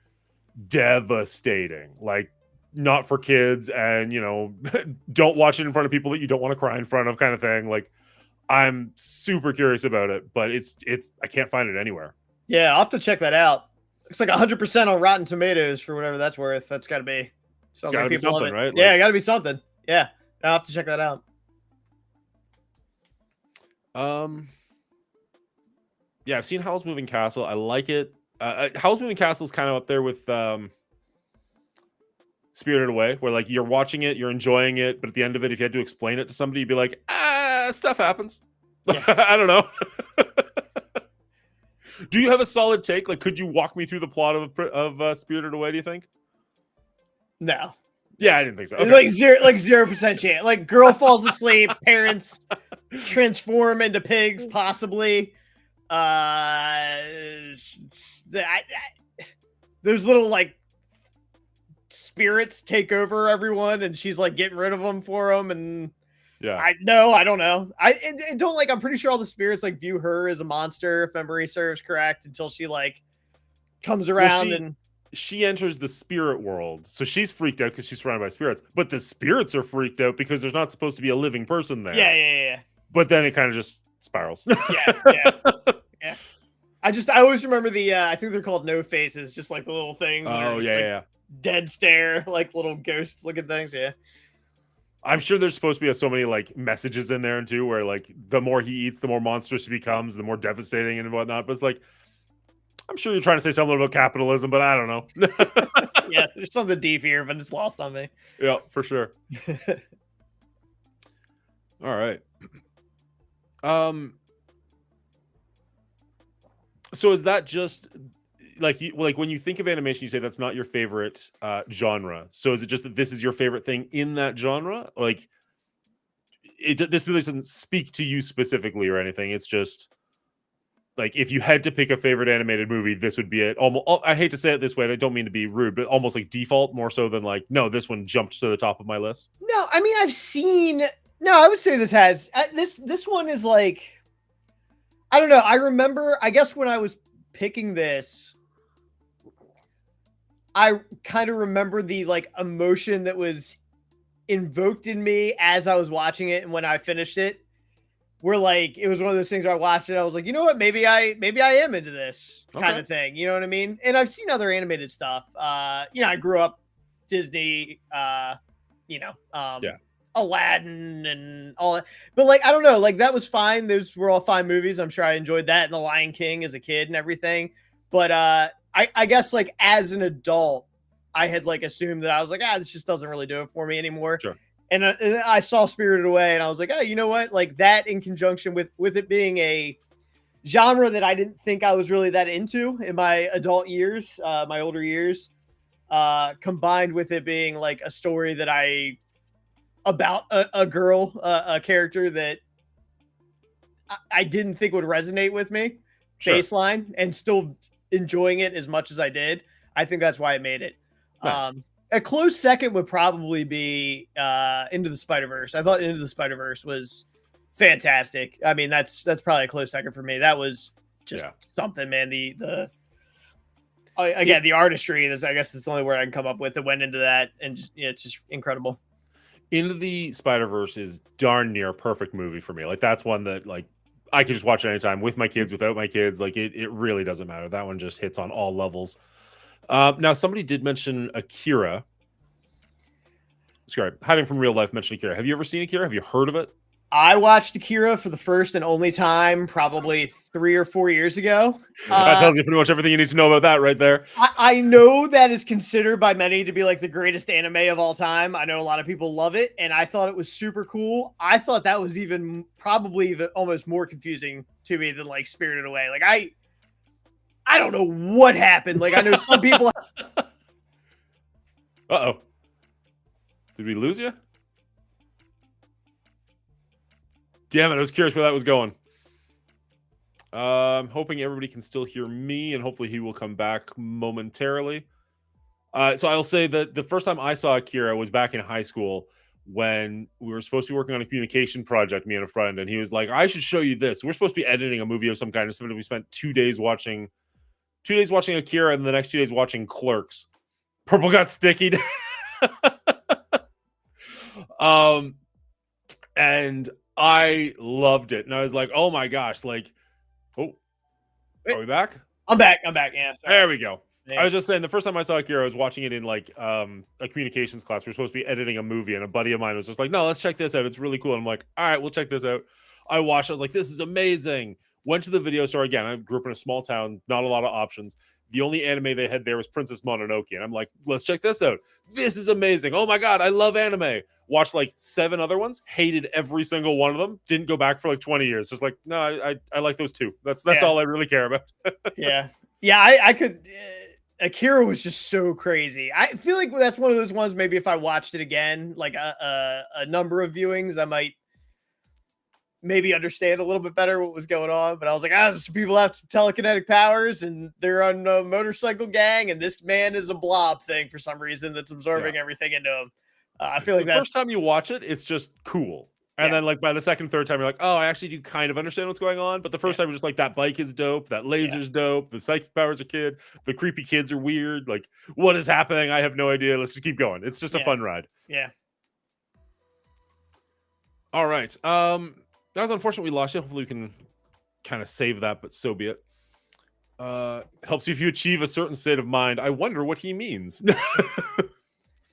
devastating, like not for kids, and you know, don't watch it in front of people that you don't want to cry in front of, kind of thing. Like I'm super curious about it, but it's I can't find it anywhere. Yeah, I'll have to check that out. Looks like 100% on Rotten Tomatoes for whatever that's worth. That's got to be. Sounds like people love it, right? Yeah, like, got to be something. Yeah, I'll have to check that out. Yeah, I've seen Howl's Moving Castle. I like it. Howl's Moving Castle is kind of up there with Spirited Away, where like you're watching it, you're enjoying it, but at the end of it, if you had to explain it to somebody, you'd be like, stuff happens. Yeah. I don't know. Do you have a solid take? Like, could you walk me through the plot of Spirited Away, do you think? No. Yeah, I didn't think so. Okay. Like 0% chance. Like girl falls asleep, parents transform into pigs, possibly. Those little like spirits take over everyone, and she's like getting rid of them for them, and I don't know. I'm pretty sure all the spirits like view her as a monster, if memory serves correct, until she like comes around and she enters the spirit world. So she's freaked out because she's surrounded by spirits, but the spirits are freaked out because there's not supposed to be a living person there. Yeah. But then it kind of just spirals. Yeah. I always remember the I think they're called no faces, just like the little things. Oh yeah. Dead stare, like little ghost looking things. Yeah. I'm sure there's supposed to be so many like messages in there too, where like the more he eats, the more monstrous he becomes, the more devastating and whatnot. But it's like, I'm sure you're trying to say something about capitalism, but I don't know. Yeah, there's something deep here, but it's lost on me. Yeah, for sure. All right. So is that just like when you think of animation, you say that's not your favorite genre? So is it just that this is your favorite thing in that genre? Like this really doesn't speak to you specifically or anything. It's just like if you had to pick a favorite animated movie, this would be it. Almost, I hate to say it this way, and I don't mean to be rude, but almost like default, more so than like, no, this one jumped to the top of my list. No, I mean I've seen. No, I would say this has this one is like, I don't know. I remember, I guess when I was picking this, I kind of remember the like emotion that was invoked in me as I was watching it and when I finished it. Where like it was one of those things where I watched it, I was like, you know what, maybe I am into this kind of thing. You know what I mean? And I've seen other animated stuff. You know, I grew up Disney, Aladdin and all that. But like, I don't know, like that was fine. Those were all fine movies. I'm sure I enjoyed that and The Lion King as a kid and everything. But I guess like as an adult, I had like assumed that I was like, this just doesn't really do it for me anymore. Sure. And I saw Spirited Away and I was like, oh, you know what? Like that in conjunction with it being a genre that I didn't think I was really that into in my adult years, my older years, combined with it being like a story that about a girl, a character that I didn't think would resonate with me, baseline, and still enjoying it as much as I did. I think that's why I made it. Nice. A close second would probably be Into the Spider-Verse. I thought Into the Spider-Verse was fantastic. I mean, that's probably a close second for me. That was just something, man. The artistry, I guess it's the only word I can come up with that went into that, and it's just incredible. Into the Spider-Verse is darn near a perfect movie for me. Like that's one that like I could just watch it anytime with my kids, without my kids. Like it really doesn't matter. That one just hits on all levels. Now somebody did mention Akira. Sorry, hiding from real life mentioned Akira. Have you ever seen Akira? Have you heard of it? I watched Akira for the first and only time probably 3 or 4 years ago. That tells you pretty much everything you need to know about that right there. I know that is considered by many to be like the greatest anime of all time. I know a lot of people love it, and I thought it was super cool. I thought that was probably even almost more confusing to me than like Spirited Away. Like I don't know what happened. Like I know some people. Uh-oh. Did we lose you? Damn it, I was curious where that was going. I'm hoping everybody can still hear me, and hopefully he will come back momentarily. So I'll say that the first time I saw Akira was back in high school when we were supposed to be working on a communication project, me and a friend, and he was like, I should show you this. We're supposed to be editing a movie of some kind, and we spent 2 days watching Akira, and the next 2 days watching Clerks. Purple got sticky. And I loved it. And I was like, oh my gosh, like, are we back? I'm back. Yeah. Sorry. There we go. Yeah. I was just saying the first time I saw Akira, I was watching it in like a communications class. We were supposed to be editing a movie, and a buddy of mine was just like, no, let's check this out. It's really cool. And I'm like, all right, we'll check this out. I watched, I was like, this is amazing. Went to the video store again. I grew up in a small town, not a lot of options. The only anime they had there was Princess Mononoke. And I'm like, let's check this out. This is amazing. Oh my God, I love anime. Watched like 7 other ones, hated every single one of them. Didn't go back for like 20 years. Just like, no, I like those 2. That's all I really care about. Yeah. I could. Akira was just so crazy. I feel like that's one of those ones, maybe if I watched it again, like a number of viewings, I might maybe understand a little bit better what was going on. But I was like, people have telekinetic powers and they're on a motorcycle gang, and this man is a blob thing for some reason that's absorbing everything into him. I feel like the first time you watch it, it's just cool. And then like by the second, third time, you're like, oh, I actually do kind of understand what's going on. But the first time, you're just like, that bike is dope. That laser's dope. The psychic powers are kid. The creepy kids are weird. Like, what is happening? I have no idea. Let's just keep going. It's just a fun ride. Yeah. All right. That was unfortunate we lost you. Hopefully we can kind of save that, but so be it. Helps you if you achieve a certain state of mind. I wonder what he means.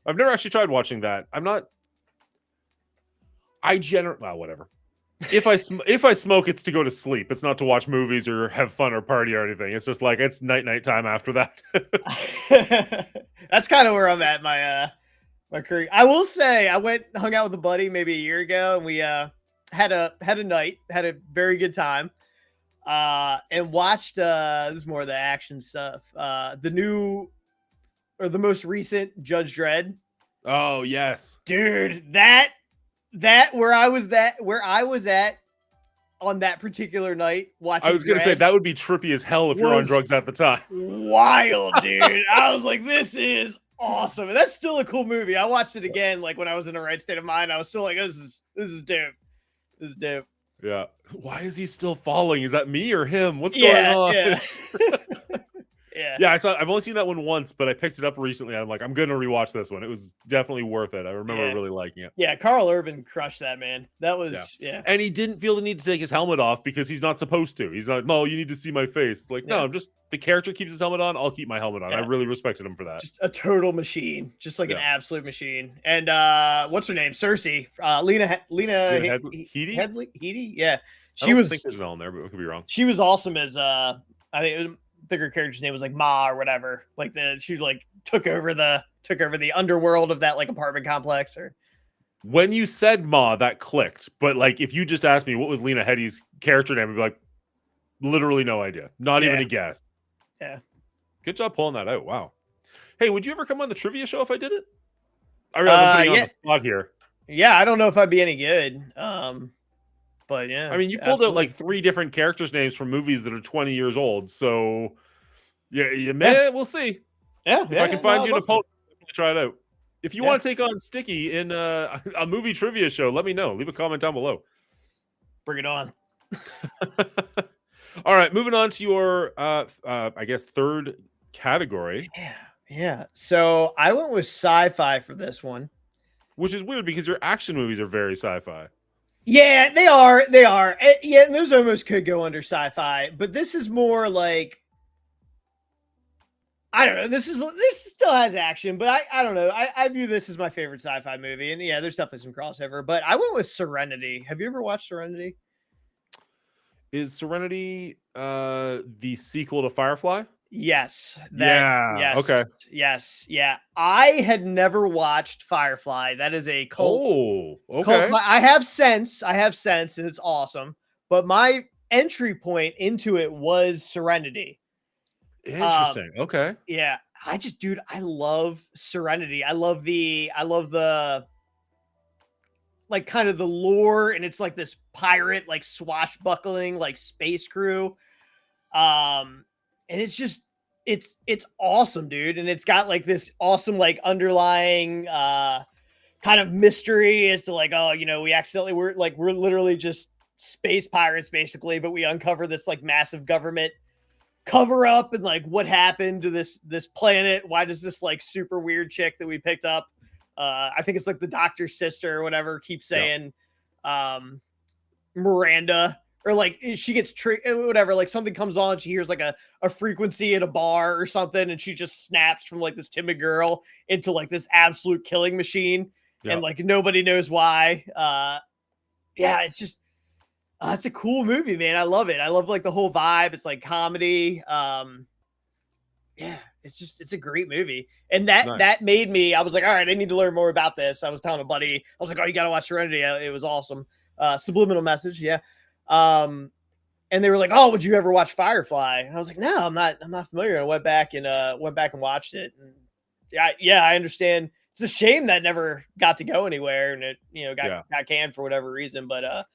I've never actually tried watching that. Well, whatever. If I smoke, it's to go to sleep. It's not to watch movies or have fun or party or anything. It's just like it's night time after that. That's kind of where I'm at my career. I will say I hung out with a buddy maybe a year ago, and we had a night, had a very good time, and watched this is more of the action stuff. The new or the most recent Judge Dredd. Oh yes, dude, that where I was at on that particular night watching. I was gonna say that would be trippy as hell if you're on drugs at the time. Wild, dude. I was like, this is awesome, and that's still a cool movie. I watched it again, like when I was in the right state of mind. I was still like, this is dope. This is dope. Yeah. Why is he still falling? Is that me or him? What's going on? Yeah. Yeah, I've only seen that one once, but I picked it up recently. I'm like, I'm gonna rewatch this one. It was definitely worth it. I remember really liking it. Yeah, Carl Urban crushed that, man. That was And he didn't feel the need to take his helmet off because he's not supposed to. He's not, no, you need to see my face. Like, no, I'm just the character keeps his helmet on, I'll keep my helmet on. I really respected him for that. Just a total machine. Just like an absolute machine. And what's her name? Cersei. Lena Headey? Yeah. I don't think there's an L in there, but I could be wrong. She was awesome as I think her character's name was like Ma or whatever. Like she like took over the underworld of that like apartment complex. Or when you said Ma, that clicked. But like if you just asked me what was Lena Headey's character name, I'd be like, literally no idea. Not even a guess. Yeah. Good job pulling that out. Wow. Hey, would you ever come on the trivia show if I did it? I realize I'm putting you on the spot here. Yeah, I don't know if I'd be any good. But yeah, I mean, you pulled out like 3 different characters' names from movies that are 20 years old. So, we'll see. Yeah, if I can find you an opponent, try it out. If you want to take on Sticky in a movie trivia show, let me know. Leave a comment down below. Bring it on. All right, moving on to your, I guess, third category. Yeah. So I went with sci-fi for this one, which is weird because your action movies are very sci-fi. Yeah, they are. They are. Yeah, and those almost could go under sci-fi, but this is more like, I don't know. This still has action, but I don't know. I view this as my favorite sci-fi movie, and yeah, there's definitely some crossover. But I went with Serenity. Have you ever watched Serenity? Is Serenity the sequel to Firefly? Yes. Yes. Okay. Yes. Yeah. I had never watched Firefly. That is a cult. Oh, okay. Cult. I have sense, and it's awesome. But my entry point into it was Serenity. Interesting. Okay. Yeah. I love Serenity. I love the like kind of the lore, and it's like this pirate, like swashbuckling, like space crew. And it's just, it's awesome, dude. And it's got like this awesome, like underlying, kind of mystery as to like, oh, we're literally just space pirates basically, but we uncover this like massive government cover up and like what happened to this planet. Why does this like super weird chick that we picked up, I think it's like the doctor's sister or whatever, keeps saying, Miranda, or like she gets whatever, like something comes on, she hears like a frequency at a bar or something, and she just snaps from like this timid girl into like this absolute killing machine, and like nobody knows why. It's just it's a cool movie, man. I love it. I love like the whole vibe. It's like comedy. It's a great movie. And that made me, I was like, all right, I need to learn more about this. I was telling a buddy, I was like, oh, you got to watch Serenity. It was awesome. Subliminal message. Yeah. And they were like, oh, would you ever watch Firefly? And I was like, no, I'm not familiar. I went back and watched it. And I understand. It's a shame that never got to go anywhere, and it, got canned for whatever reason. But,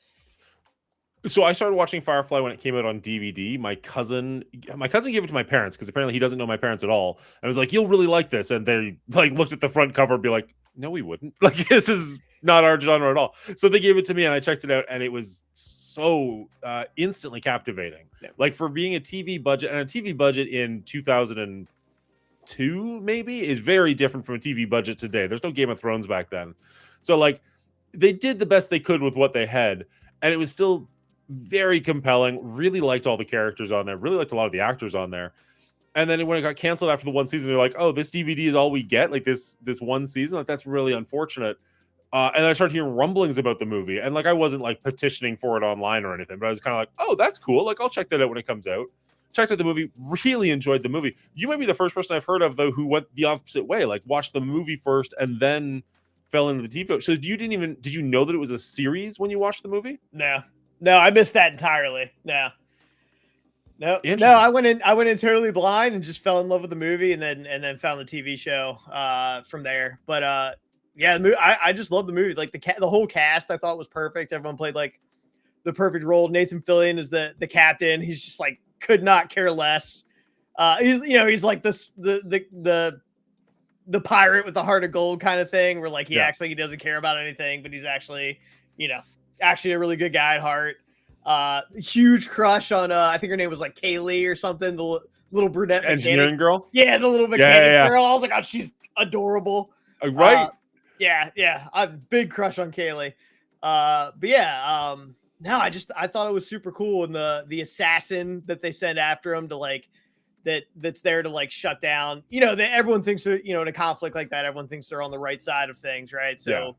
so I started watching Firefly when it came out on DVD. My cousin gave it to my parents because apparently he doesn't know my parents at all. And I was like, "You'll really like this." And they like looked at the front cover and be like, "No, we wouldn't. Like this is not our genre at all." So they gave it to me and I checked it out, and it was so instantly captivating. Yeah. Like for being a TV budget, and a TV budget in 2002 maybe is very different from a TV budget today. There's no Game of Thrones back then. So like they did the best they could with what they had, and it was still very compelling. Really liked all the characters on there. Really liked a lot of the actors on there. And then when it got canceled after the one season, they're like, "Oh, this DVD is all we get. Like this one season. Like that's really unfortunate." And then I started hearing rumblings about the movie, and like I wasn't like petitioning for it online or anything, but I was kind of like, "Oh, that's cool. Like I'll check that out when it comes out." Checked out the movie. Really enjoyed the movie. You might be the first person I've heard of though who went the opposite way. Like watched the movie first and then fell into the TV. So did you know that it was a series when you watched the movie? No, I missed that entirely. No. I went in totally blind and just fell in love with the movie, and then found the TV show from there. But I just love the movie. Like the whole cast I thought was perfect. Everyone played like the perfect role. Nathan Fillion is the captain. He's just like could not care less. He's like the pirate with the heart of gold kind of thing, where like he acts like he doesn't care about anything, but he's actually actually a really good guy at heart. Huge crush on I think her name was like Kaylee or something, the little brunette engineering mechanic girl. Yeah, the little mechanic girl. I was like, oh, she's adorable. Right. Yeah. I have a big crush on Kaylee. But yeah, no, I thought it was super cool. And the assassin that they send after him to like that's there to like shut down, that everyone thinks that, in a conflict like that, everyone thinks they're on the right side of things. Right. So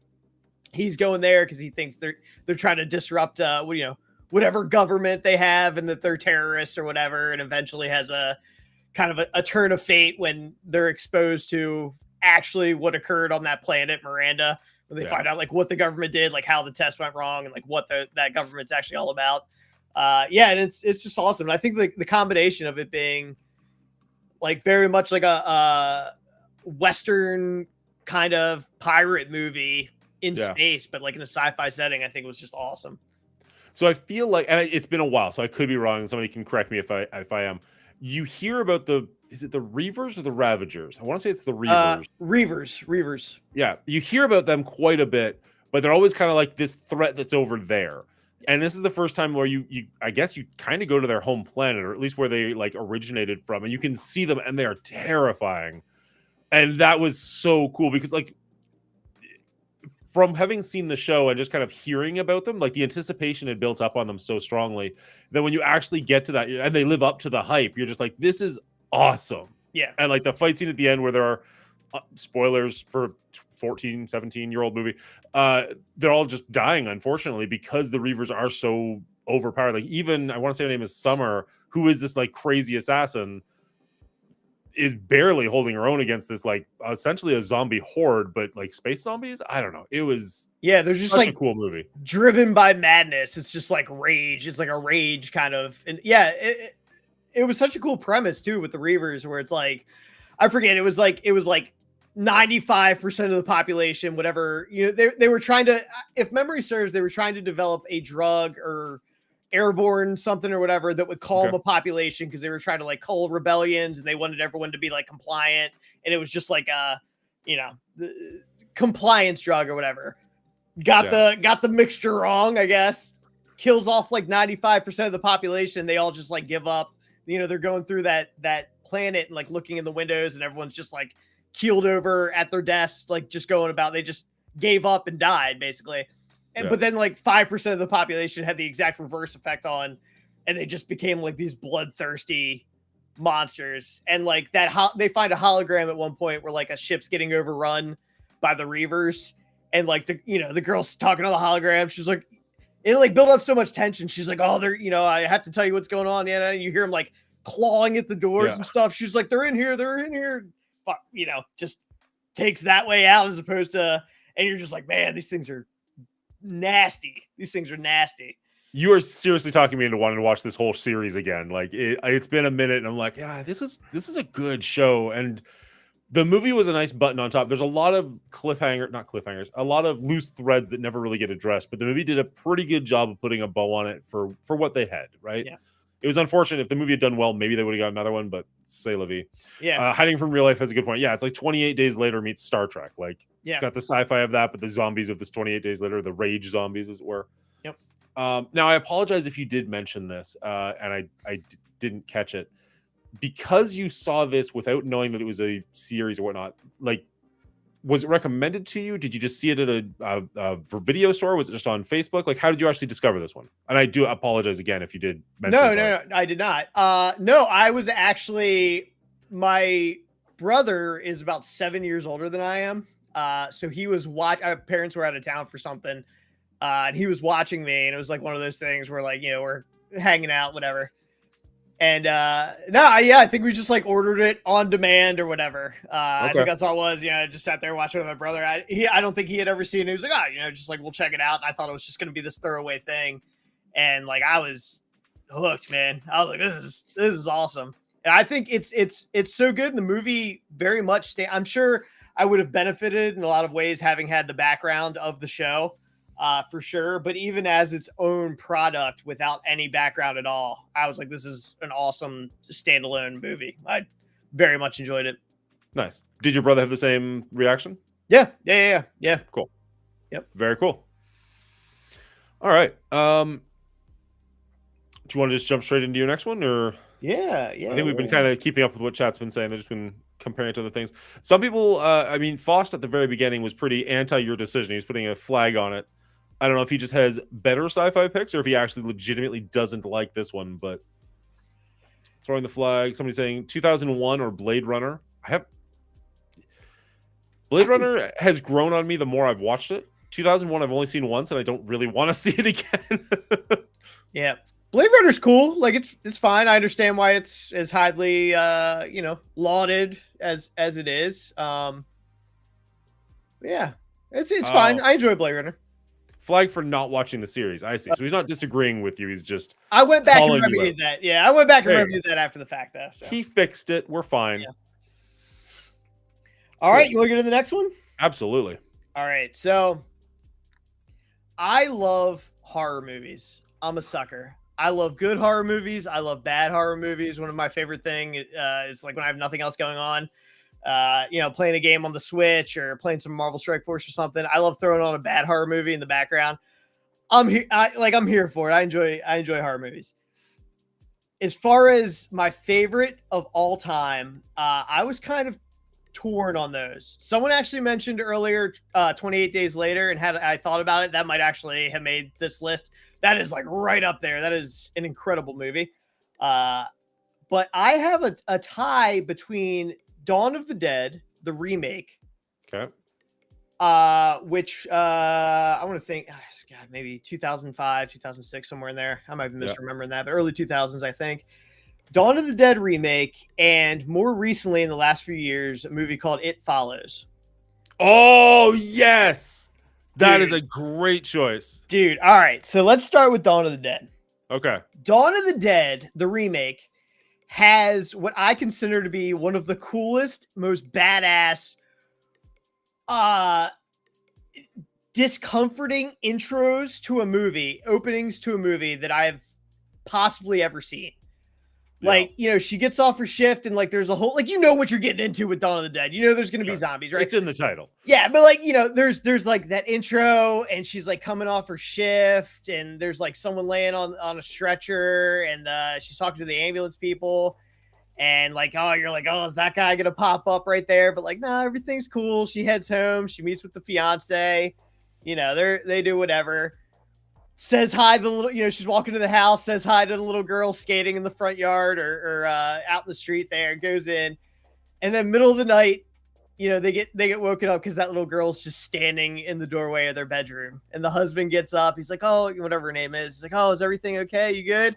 he's going there because he thinks they're trying to disrupt, whatever government they have, and that they're terrorists or whatever. And eventually has a kind of a turn of fate when they're exposed to actually what occurred on that planet, Miranda, when they find out like what the government did, like how the test went wrong, and like what that government's actually all about. And it's just awesome. And I think the combination of it being like very much like a Western kind of pirate movie in space, but like in a sci-fi setting, I think was just awesome. So I feel like, and it's been a while, so I could be wrong. Somebody can correct me if I am. You hear about is it the Reavers or the Ravagers? I want to say it's the Reavers. Reavers. Yeah, you hear about them quite a bit, but they're always kind of like this threat that's over there. And this is the first time where you I guess you kind of go to their home planet, or at least where they like originated from, and you can see them, and they are terrifying. And that was so cool because like from having seen the show and just kind of hearing about them, like the anticipation had built up on them so strongly that when you actually get to that and they live up to the hype, you're just like, this is awesome. Yeah. And like the fight scene at the end where there are spoilers for 14, 17-year-old movie, they're all just dying, unfortunately, because the Reavers are so overpowered. Like even, I want to say her name is Summer, who is this like crazy assassin, is barely holding her own against this like essentially a zombie horde, but like space zombies. I don't know. It was there's just like a cool movie, driven by madness. It's just like rage. It's like a rage kind of, and it was such a cool premise too with the Reavers, where it's like, I forget, it was like 95% of the population, whatever, they were trying to, if memory serves, they were trying to develop a drug or airborne something or whatever that would calm a population, because they were trying to like cull rebellions, and they wanted everyone to be like compliant, and it was just like the compliance drug or whatever. Got the mixture wrong, I guess. Kills off like 95% of the population. They all just like give up. They're going through that planet and like looking in the windows, and everyone's just like keeled over at their desks, like just going about. They just gave up and died basically. But then like 5% of the population had the exact reverse effect on, and they just became like these bloodthirsty monsters. And like that, they find a hologram at one point where like a ship's getting overrun by the Reavers, and like the girl's talking to the hologram. She's like, it like built up so much tension. She's like, oh, they're, I have to tell you what's going on. Yeah, you hear them like clawing at the doors and stuff. She's like, they're in here. Fuck, just takes that way out, as opposed to, and you're just like, man, these things are nasty. You are seriously talking me into wanting to watch this whole series again. Like it's been a minute, and I'm like, yeah, this is a good show. And the movie was a nice button on top. There's a lot of a lot of loose threads that never really get addressed, but the movie did a pretty good job of putting a bow on it for what they had, right? Yeah. It was unfortunate. If the movie had done well, maybe they would have got another one, but c'est la vie. Yeah. Hiding from Real Life has a good point. Yeah, it's like 28 Days Later meets Star Trek. Like, it's got the sci-fi of that, but the zombies of this 28 Days Later, the rage zombies, as it were. Yep. Now, I apologize if you did mention this, and I didn't catch it. Because you saw this without knowing that it was a series or whatnot, like, was it recommended to you? Did you just see it at a video store? Was it just on Facebook? Like, how did you actually discover this one? And I do apologize again if you did mention No, I did not. No, I was actually, my brother is about 7 years older than I am. So he was our parents were out of town for something. And he was watching me, and it was like one of those things where like, we're hanging out, whatever. And I think we just like ordered it on demand or whatever. I think that's all it was. I just sat there watching with my brother. I don't think he had ever seen it. He was like, just like, we'll check it out. And I thought it was just going to be this throwaway thing. And like, I was hooked, man. I was like, this is awesome. And I think it's so good. And the movie very much I'm sure I would have benefited in a lot of ways having had the background of the show. for sure. But even as its own product without any background at all, I was like, this is an awesome standalone movie. I very much enjoyed it. Nice. Did your brother have the same reaction? Yeah. Cool. Yep. Very cool. All right. Do you want to just jump straight into your next one, or? Yeah. I think we've been kind of keeping up with what chat's been saying. They've just been comparing it to other things. Some people, I mean, Faust at the very beginning was pretty anti your decision. He was putting a flag on it. I don't know if he just has better sci-fi picks or if he actually legitimately doesn't like this one, but throwing the flag. Somebody saying 2001 or Blade Runner. Blade Runner has grown on me the more I've watched it. 2001 I've only seen once, and I don't really want to see it again. Yeah. Blade Runner's cool. Like it's fine. I understand why it's as highly lauded as it is. Yeah. It's fine. I enjoy Blade Runner. Flag for not watching the series. I see. So he's not disagreeing with you. He's just I went back and remedied that. Yeah, I went back and remedied that after the fact, though. So. He fixed it. We're fine. Yeah. All right, you want to go to the next one? Absolutely. All right. So I love horror movies. I'm a sucker. I love good horror movies. I love bad horror movies. One of my favorite things is like when I have nothing else going on, playing a game on the Switch or playing some Marvel Strike Force or something. I love throwing on a bad horror movie in the background. I'm here for it. I enjoy horror movies. As far as my favorite of all time, I was kind of torn on those. Someone actually mentioned earlier 28 Days Later, and had I thought about it, that might actually have made this list. That is like right up there. That is an incredible movie. But I have a tie between Dawn of the Dead, the remake. Okay. Which I want to think, God, maybe 2005, 2006, somewhere in there. I might be misremembering that, but early 2000s, I think. Dawn of the Dead remake, and more recently in the last few years, a movie called It Follows. Oh, yes. That is a great choice. Dude, all right. So let's start with Dawn of the Dead. Okay. Dawn of the Dead, the remake, has what I consider to be one of the coolest, most badass, discomforting intros to a movie, openings to a movie that I've possibly ever seen. Like, she gets off her shift and like there's a whole, like, what you're getting into with Dawn of the Dead. There's going to be zombies, right? It's in the title. Yeah, but like, there's like that intro and she's like coming off her shift and there's like someone laying on a stretcher and she's talking to the ambulance people and like, you're like, is that guy going to pop up right there? But like, no, everything's cool. She heads home. She meets with the fiance. They do whatever. Says hi to the little, she's walking to the house, says hi to the little girl skating in the front yard or out in the street there, goes in. And then middle of the night, they get woken up because that little girl's just standing in the doorway of their bedroom. And the husband gets up. He's like, whatever her name is. He's like, is everything okay? You good?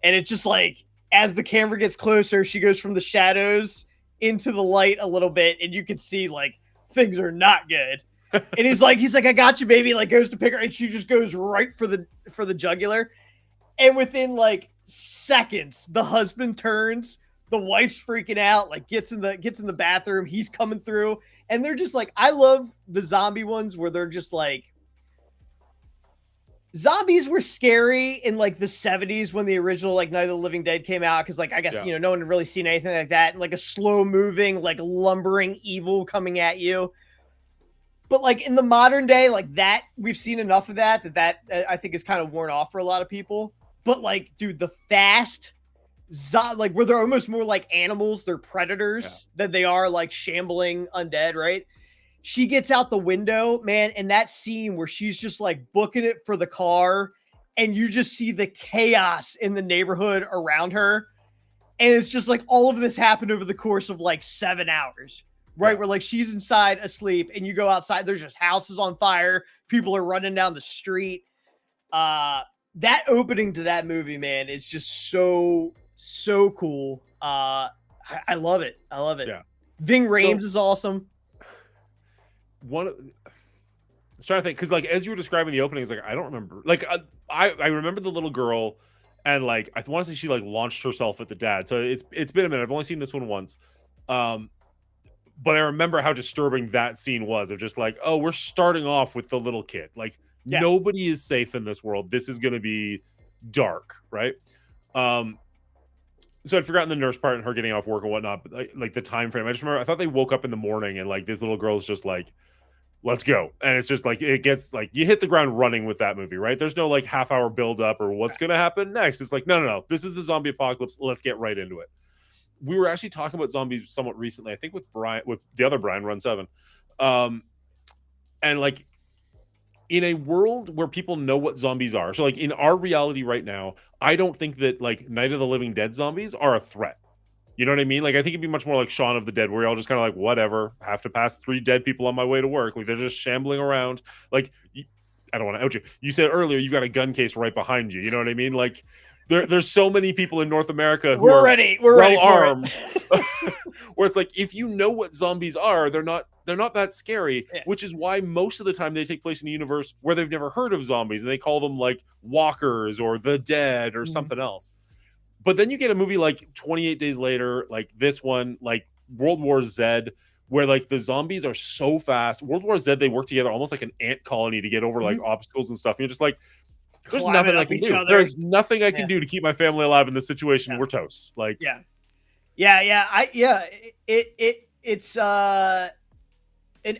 And it's just like, as the camera gets closer, she goes from the shadows into the light a little bit. And you can see like things are not good. And he's like, I got you, baby. Like goes to pick her, and she just goes right for the jugular. And within like seconds, the husband turns, the wife's freaking out, like gets in the bathroom. He's coming through, and they're just like, I love the zombie ones where they're just like, zombies were scary in like the 70s when the original like Night of the Living Dead came out. Cause like, I guess, no one had really seen anything like that. And like a slow moving, like lumbering evil coming at you. But like in the modern day, like that, we've seen enough of that I think is kind of worn off for a lot of people. But like, dude, the fast, like where they're almost more like animals, they're predators than they are like shambling undead, right? She gets out the window, man, and that scene where she's just like booking it for the car, and you just see the chaos in the neighborhood around her. And it's just like all of this happened over the course of like 7 hours. Right, where like she's inside asleep and you go outside, there's just houses on fire, people are running down the street. That opening to that movie, man, is just so cool. I love it. Yeah. Ving Rhames is awesome. I was trying to think, because like as you were describing the opening, it's like I don't remember. Like I remember the little girl, and like I want to say she like launched herself at the dad. So it's been a minute. I've only seen this one once. But I remember how disturbing that scene was, of just like, we're starting off with the little kid. Like, Yeah. Nobody is safe in this world. This is going to be dark, right? So I'd forgotten the nurse part and her getting off work and whatnot, but like the time frame. I just remember I thought they woke up in the morning and like this little girl's just like, let's go. And it's just like it gets like you hit the ground running with that movie, right? There's no like half-hour build up or what's gonna happen next. It's like, no. This is the zombie apocalypse. Let's get right into it. We were actually talking about zombies somewhat recently, I think with the other Brian, Run 7. And like in a world where people know what zombies are, so like in our reality right now, I don't think that like Night of the Living Dead zombies are a threat. You know what I mean? Like, I think it'd be much more like Shaun of the Dead, where you're all just kind of like, whatever, have to pass 3 dead people on my way to work. Like, they're just shambling around. Like, I don't want to out you. You said earlier you've got a gun case right behind you. You know what I mean? Like, there's so many people in North America who are well armed, where it's like, if you know what zombies are, they're not that scary, which is why most of the time they take place in a universe where they've never heard of zombies, and they call them like walkers or the dead or something else. But then you get a movie like 28 Days Later, like this one, like World War Z, where like the zombies are so fast. World War Z, they work together almost like an ant colony to get over like obstacles and stuff. And you're just like, there's nothing I can do. There's nothing I can do to keep my family alive in this situation. We're toast. Like, it's an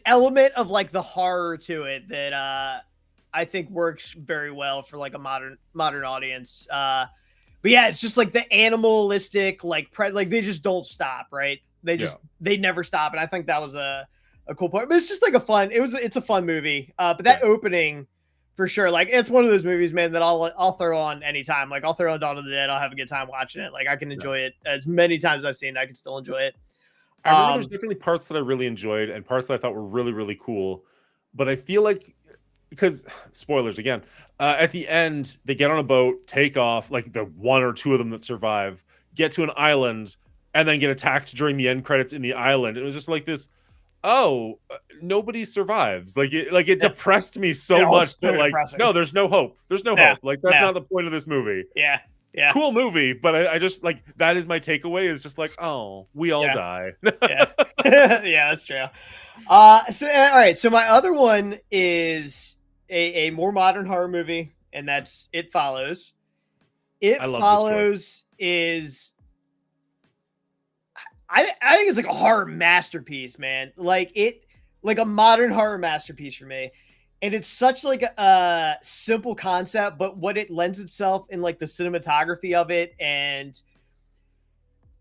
element of like the horror to it that I think works very well for like a modern audience. But yeah, it's just like the animalistic, like they just don't stop, right? They never stop, and I think that was a cool part. But it's just like it's a fun movie. But that opening, for sure, like it's one of those movies, man, that I'll throw on anytime. Like I'll throw on Dawn of the Dead, I'll have a good time watching it. Like I can enjoy it as many times as I've seen it, I can still enjoy it. I remember there's definitely parts that I really enjoyed and parts that I thought were really, really cool. But I feel like, because spoilers again, at the end they get on a boat, take off, like the 1 or 2 of them that survive get to an island and then get attacked during the end credits in the island. It was just like this, nobody survives. Like it depressed me so much that like depressing. No, there's no hope, hope. Like that's not the point of this movie. Cool movie, but I just like, that is my takeaway, is just like, oh, we all die. Yeah, that's true. All right, so my other one is a more modern horror movie, and that's It Follows. It Follows is, I think it's like a horror masterpiece, man. Like a modern horror masterpiece for me. And it's such like a simple concept, but what it lends itself in like the cinematography of it. And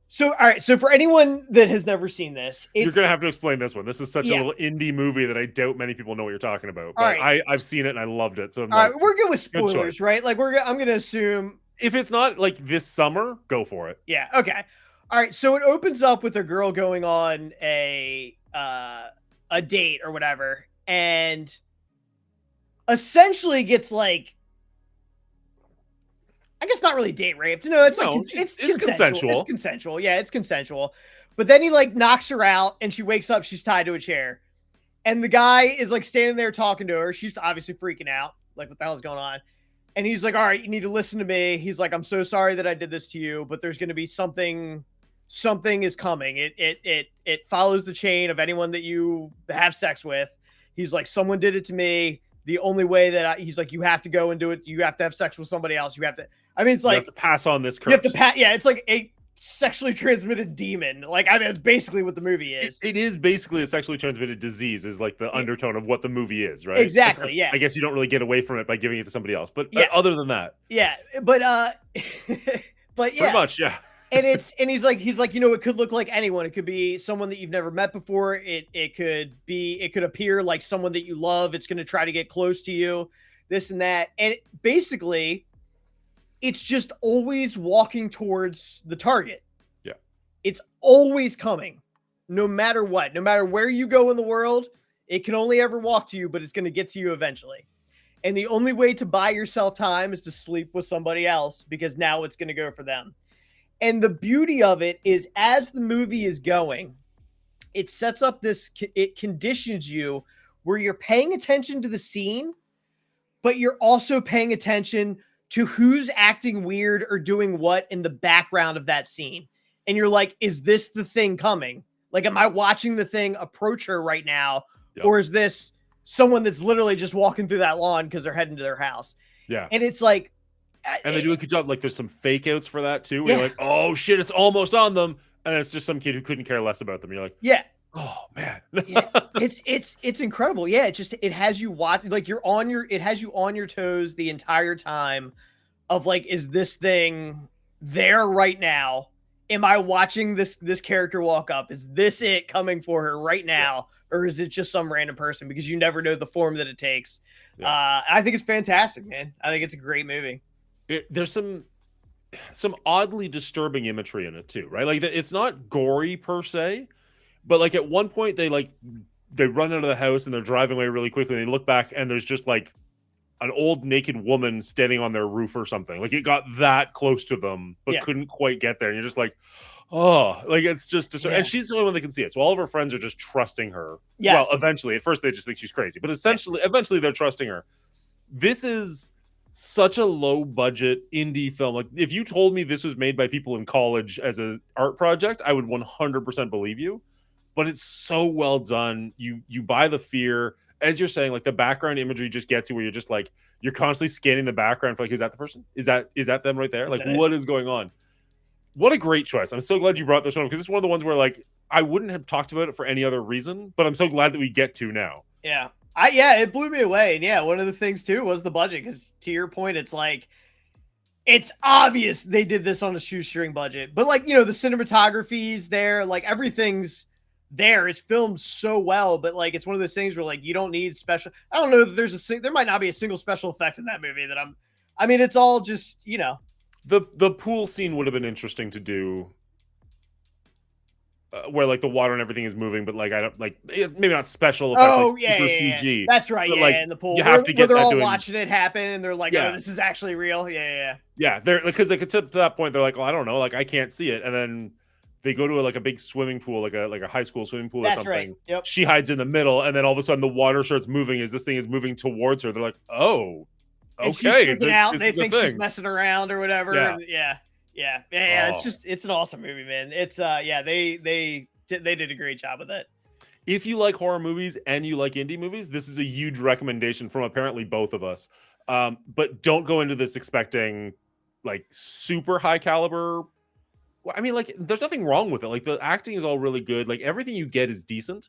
so, all right. So for anyone that has never seen this, you're going to have to explain this one. This is such a little indie movie that I doubt many people know what you're talking about. But I've seen it and I loved it. So we're good with spoilers, right? Like I'm going to assume if it's not like this summer, go for it. Yeah. Okay. All right. So it opens up with a girl going on a date or whatever, and essentially gets like, I guess not really date raped. No, it's consensual. It's consensual. Yeah, it's consensual. But then he like knocks her out and she wakes up, she's tied to a chair. And the guy is like standing there talking to her. She's obviously freaking out. Like, what the hell is going on? And he's like, all right, you need to listen to me. He's like, I'm so sorry that I did this to you, but there's going to be something is coming. It follows the chain of anyone that you have sex with. He's like, someone did it to me. The only way that he's like, you have to go and do it. You have to have sex with somebody else. You have to, I mean, it's like, you have to pass on this curse. You have to yeah. It's like a sexually transmitted demon. Like, I mean, it's basically what the movie is. It is basically a sexually transmitted disease, is like the undertone of what the movie is, right? Exactly. Yeah. I guess you don't really get away from it by giving it to somebody else, but other than that. Yeah. But but yeah. Pretty much. Yeah. And he's like, you know, it could look like anyone. It could be someone that you've never met before. It could appear like someone that you love. It's going to try to get close to you, this and that. And basically, it's just always walking towards the target. Yeah. It's always coming, no matter what, no matter where you go in the world. It can only ever walk to you, but it's going to get to you eventually. And the only way to buy yourself time is to sleep with somebody else, because now it's going to go for them. And the beauty of it is, as the movie is going, it sets up it conditions you where you're paying attention to the scene, but you're also paying attention to who's acting weird or doing what in the background of that scene. And you're like, is this the thing coming? Like, am I watching the thing approach her right now? Yep. Or is this someone that's literally just walking through that lawn because they're heading to their house. Yeah. And it's like, and they do a good job. Like there's some fake outs for that too. Where Yeah. you're like, oh shit, it's almost on them. And it's just some kid who couldn't care less about them. You're like, yeah, oh man. yeah, it's incredible. Yeah, it has you watch, like it has you on your toes the entire time of like, is this thing there right now? Am I watching this character walk up? Is this it coming for her right now? Or is it just some random person? Because you never know the form that it takes. I think it's fantastic, man. I think it's a great movie. There's some oddly disturbing imagery in it too, right? Like it's not gory per se, but like at one point they run out of the house and they're driving away really quickly. And they look back and there's just like an old naked woman standing on their roof or something. Like it got that close to them, but couldn't quite get there. And you're just like, oh, like it's just disturbing. And she's the only one that can see it. So all of her friends are just trusting her. Yes. Well, eventually, at first they just think she's crazy, but eventually they're trusting her. This is such a low budget indie film. Like if you told me this was made by people in college as an art project, I would 100% believe you. But it's so well done. You buy the fear. As you're saying, like the background imagery just gets you where you're just like, you're constantly scanning the background for like, is that the person? Is that them right there? Like what is going on? What a great choice. I'm so glad you brought this one because it's one of the ones where like I wouldn't have talked about it for any other reason, but I'm so glad that we get to now. Yeah. It blew me away. And yeah, one of the things too was the budget, because to your point, it's like, it's obvious they did this on a shoestring budget, but like, the cinematography's there, like everything's there. It's filmed so well, but like, it's one of those things where like, you don't need special. I don't know that there might not be a single special effect in that movie it's all just, The pool scene would have been interesting to do. Where like the water and everything is moving, but like I don't like maybe not special effects. Oh like super CG. That's right. But, yeah, like, in the pool, you have to get they're that all watching it happen, and they're like, "Oh, this is actually real." Yeah. They're because they could to that point. They're like, "Oh, I don't know, like I can't see it," and then they go to a big swimming pool, like a high school swimming pool or something. Right. Yep. She hides in the middle, and then all of a sudden the water starts moving as this thing is moving towards her. They're like, "Oh, okay." And she's freaking out. They think she's messing around or whatever. Yeah. It's an awesome movie, man. It's they did a great job with it. If you like horror movies and you like indie movies, this is a huge recommendation from apparently both of us. But don't go into this expecting like super high caliber. I mean, like, there's nothing wrong with it. Like, the acting is all really good. Like, everything you get is decent.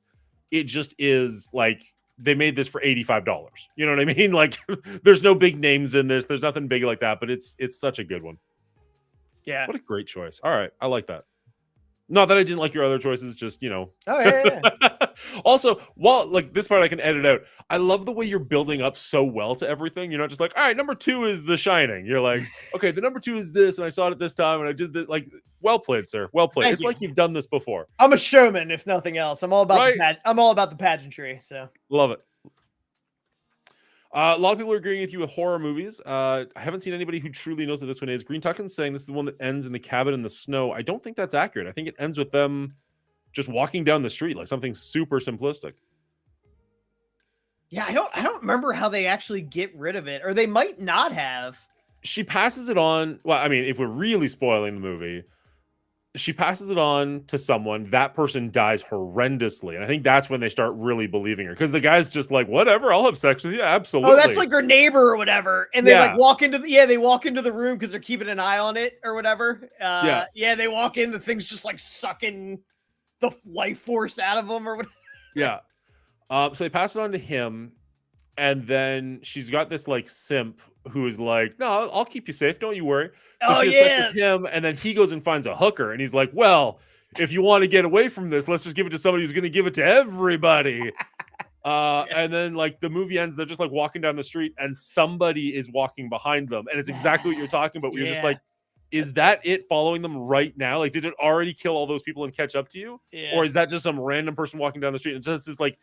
It just is like they made this for $85. You know what I mean? Like, there's no big names in this. There's nothing big like that. But it's such a good one. Yeah. What a great choice. All right, I like that. Not that I didn't like your other choices, just, Oh, yeah. Also, while, like, this part I can edit out, I love the way you're building up so well to everything. You're not just like, all right, number 2 is The Shining. You're like, okay, the number 2 is this, and I saw it at this time, and I did this. Like, well played, sir. Well played. It's like you've done this before. I'm a showman, if nothing else. I'm all about I'm all about the pageantry, so. Love it. A lot of people are agreeing with you with horror movies. I haven't seen anybody who truly knows what this one is. Green Tuckin's saying this is the one that ends in the cabin in the snow. I don't think that's accurate. I think it ends with them just walking down the street, like something super simplistic. Yeah, I don't remember how they actually get rid of it, or they might not have. She passes it on. Well, I mean, if we're really spoiling the movie, she passes it on to someone. That person dies horrendously. And I think that's when they start really believing her. Because the guy's just like, whatever, I'll have sex with you. Absolutely. Oh, that's like her neighbor or whatever. And they like walk into the room because they're keeping an eye on it or whatever. They walk in, the thing's just like sucking the life force out of them or whatever. Yeah. So they pass it on to him. And then she's got this like simp who is like, no, I'll keep you safe. Don't you worry. So she has sex with him. And then he goes and finds a hooker. And he's like, well, if you want to get away from this, let's just give it to somebody who's going to give it to everybody. And then like the movie ends, they're just like walking down the street and somebody is walking behind them. And it's exactly what you're talking about. Where you're just like, is that it following them right now? Like, did it already kill all those people and catch up to you? Yeah. Or is that just some random person walking down the street and just is like,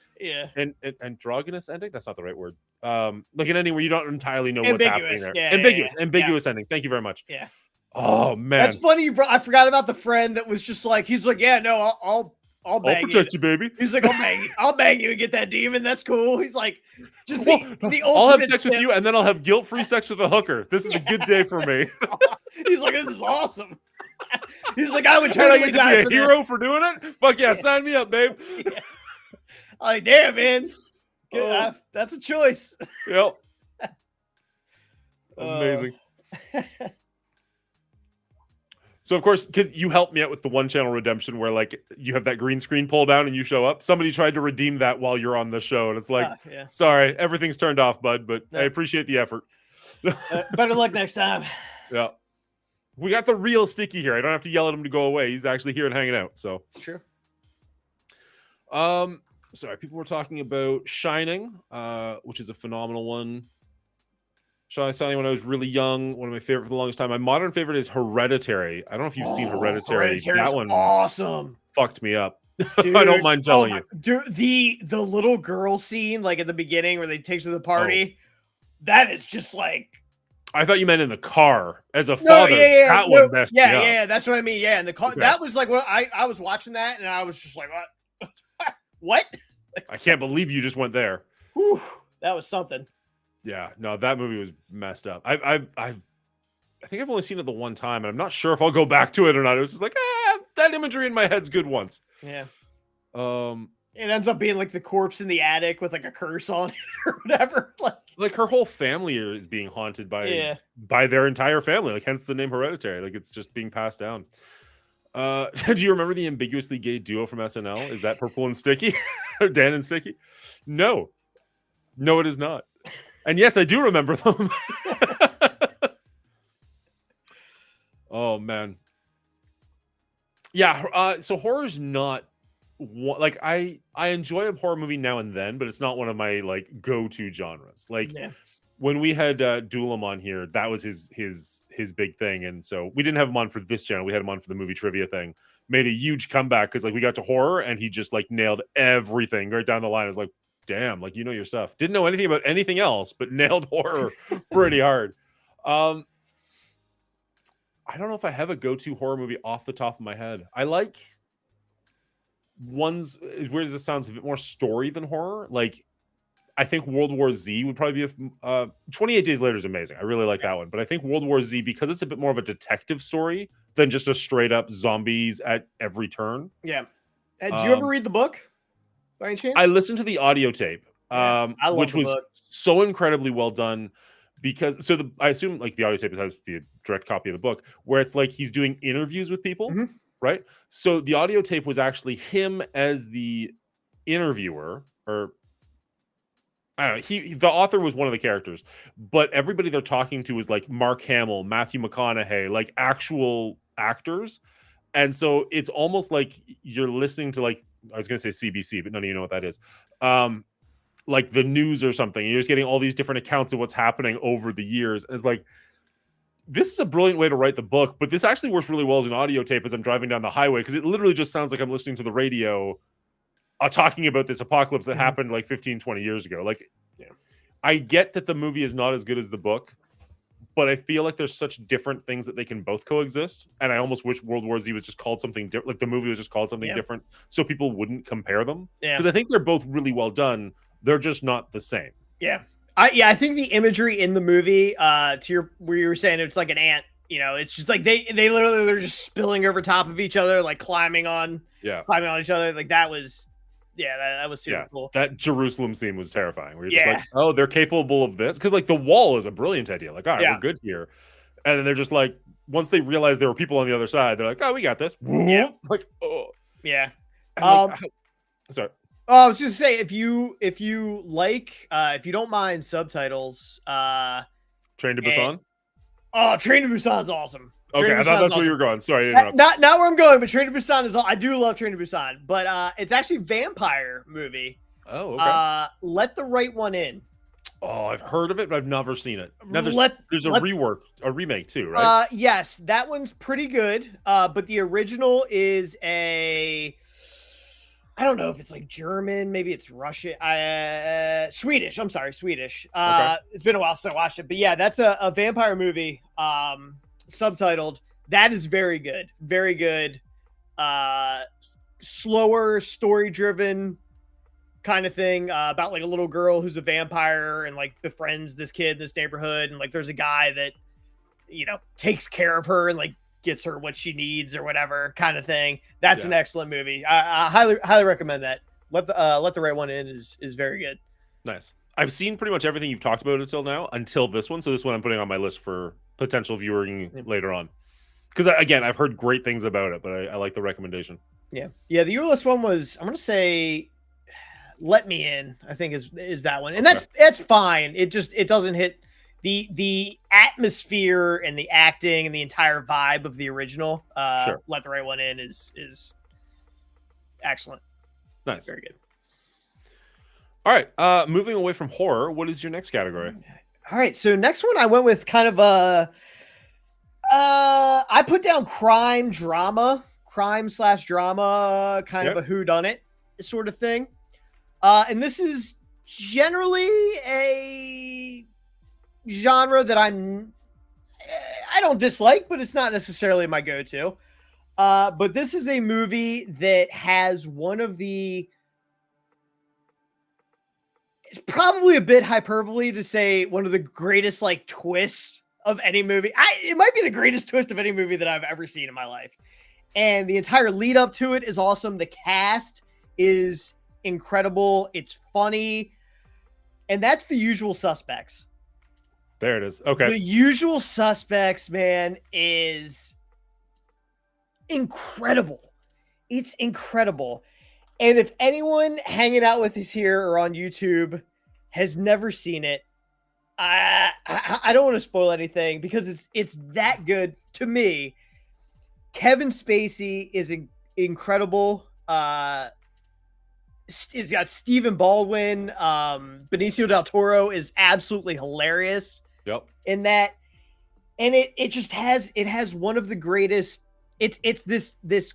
androgynous ending? That's not the right word. Like an ending where you don't entirely know what's happening there. Ambiguous ending. Thank you very much. Yeah. Oh man, that's funny. I forgot about the friend that was just like, he's like, yeah, no, I'll protect you, baby. He's like, I'll bang you and get that demon. That's cool. He's like, just the ultimate. I'll have sex with you, and then I'll have guilt-free sex with a hooker. This is a good day for me. He's like, this is awesome. He's like, I would totally die for a hero for doing it. Fuck yeah, sign me up, babe. Like, damn, man. That's a choice. Yep. Amazing. So of course, because you helped me out with the one channel redemption where like you have that green screen pull down and you show up. Somebody tried to redeem that while you're on the show, and it's like, sorry, everything's turned off, bud, but I appreciate the effort. Better luck next time. Yeah. We got the real Sticky here. I don't have to yell at him to go away. He's actually here and hanging out. So sure. Sorry, people were talking about Shining, which is a phenomenal one. I saw it when I was really young. One of my favorite for the longest time. My modern favorite is Hereditary. I don't know if you've seen Hereditary. That one awesome. Fucked me up. Dude, I don't mind telling you. Dude, the little girl scene, like at the beginning where they take her to the party, that is just like. I thought you meant in the car as a father. One messed me up. Yeah, that's what I mean. Yeah, in the car. Okay. That was like when I was watching that and I was just like, what? What? I can't believe you just went there. Whew, that was something. Yeah, no, that movie was messed up. I think I've only seen it the one time, and I'm not sure if I'll go back to it or not. It was just like, that imagery in my head's good once. Yeah. It ends up being like the corpse in the attic with like a curse on it or whatever. Like her whole family is being haunted by their entire family. Like hence the name Hereditary. Like it's just being passed down. Do you remember the ambiguously gay duo from SNL? Is that Purple and Sticky? Or Dan and Sticky? No, it is not. And yes, I do remember them. Oh man. Yeah, so horror's not like I enjoy a horror movie now and then, but it's not one of my like go-to genres. Like when we had Doolam on here, that was his big thing, and so we didn't have him on for this channel. We had him on for the movie trivia thing. Made a huge comeback because like we got to horror and he just like nailed everything right down the line. I was like, damn, like you know your stuff. Didn't know anything about anything else, but nailed horror pretty hard. I don't know if I have a go-to horror movie off the top of my head. I like ones, as weird as it sounds, a bit more story than horror. Like I think World War Z would probably be 28 Days Later is amazing. I really like that one. But I think World War Z, because it's a bit more of a detective story than just a straight up zombies at every turn. Yeah. Did you ever read the book by any chance? I listened to the audio tape, which was so incredibly well done. Because I assume like the audio tape has to be a direct copy of the book where it's like he's doing interviews with people, right? So the audio tape was actually him as the interviewer, or I don't know. The author was one of the characters, but everybody they're talking to is like Mark Hamill, Matthew McConaughey, like actual actors. And so it's almost like you're listening to like, I was going to say CBC, but none of you know what that is. Like the news or something. You're just getting all these different accounts of what's happening over the years. And it's like, this is a brilliant way to write the book, but this actually works really well as an audio tape as I'm driving down the highway, because it literally just sounds like I'm listening to the radio talking about this apocalypse that happened like 15, 20 years ago. Like, I get that the movie is not as good as the book, but I feel like there's such different things that they can both coexist. And I almost wish World War Z was just called something different. Like the movie was just called something different so people wouldn't compare them. Because I think they're both really well done. They're just not the same. Yeah. I think the imagery in the movie, where you were saying it's like an ant, it's just like they literally, they're just spilling over top of each other, like climbing on each other. Like that was, that was super cool. That Jerusalem scene was terrifying. Where you're just like, oh, they're capable of this. Because like the wall is a brilliant idea. Like, all right, we're good here. And then they're just like, once they realize there were people on the other side, they're like, oh, we got this. Yeah. Like, oh. Yeah. Sorry. Oh, I was just saying, if you don't mind subtitles, Train to Busan. Train to Busan's awesome. Okay, I thought that's where you were going. Sorry, I not where I'm going, but Train to Busan is all. I do love Train to Busan, but it's actually a vampire movie. Oh, okay. Let the Right One In. Oh, I've heard of it, but I've never seen it. Now there's a remake too, right? Yes, that one's pretty good. But the original is I don't know if it's like German, maybe it's Russian, Swedish. I'm sorry, Swedish. Okay. It's been a while since I watched it, but yeah, that's a vampire movie, subtitled. That is very good, very good. Slower, story-driven kind of thing, about like a little girl who's a vampire and like befriends this kid in this neighborhood, and like there's a guy that takes care of her and like gets her what she needs or whatever kind of thing. That's an excellent movie. I highly recommend that. Let the Right One In is very good. Nice. I've seen pretty much everything you've talked about until now, until this one. So this one I'm putting on my list for potential viewing later on. Because again, I've heard great things about it, but I like the recommendation. Yeah. Yeah. The Eurolist one was, I'm going to say, Let Me In, I think is that one. And that's fine. It doesn't hit the atmosphere and the acting and the entire vibe of the original. Sure. Let the Right One In is excellent. Nice. Very good. All right. Moving away from horror, what is your next category? All right. So next one I went with kind of a I put down crime/drama, kind of a whodunit sort of thing. And this is generally a genre that I don't dislike, but it's not necessarily my go-to. But this is a movie that has one of the, it's probably a bit hyperbole to say one of the greatest like twists of any movie. It might be the greatest twist of any movie that I've ever seen in my life. And the entire lead up to it is awesome. The cast is incredible. It's funny. And that's The Usual Suspects. There it is. Okay. The Usual Suspects, man, is incredible. It's incredible. And if anyone hanging out with us here or on YouTube has never seen it, I don't want to spoil anything because it's that good to me. Kevin Spacey is incredible. He's got Stephen Baldwin. Benicio del Toro is absolutely hilarious. Yep. In that, and it just has one of the greatest. It's this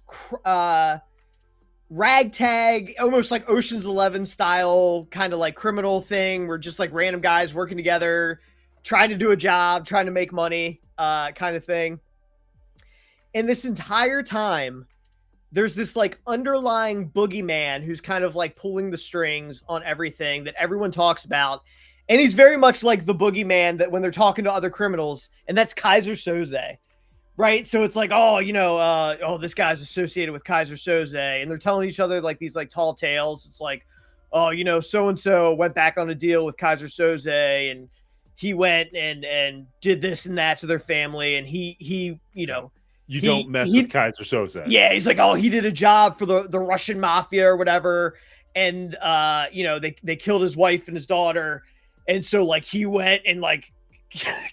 ragtag, almost like Ocean's 11 style kind of like criminal thing. Where just like random guys working together, trying to do a job, trying to make money, kind of thing. And this entire time, there's this like underlying boogeyman who's kind of like pulling the strings on everything that everyone talks about. And he's very much like the boogeyman that when they're talking to other criminals, and that's Kaiser Soze, right? So it's like, oh, this guy's associated with Kaiser Soze. And they're telling each other like these like tall tales. It's like, oh, so-and-so went back on a deal with Kaiser Soze and he went and did this and that to their family. And he don't mess with Kaiser Soze. Yeah, he's like, oh, he did a job for the Russian mafia or whatever, and they killed his wife and his daughter, and so like he went and like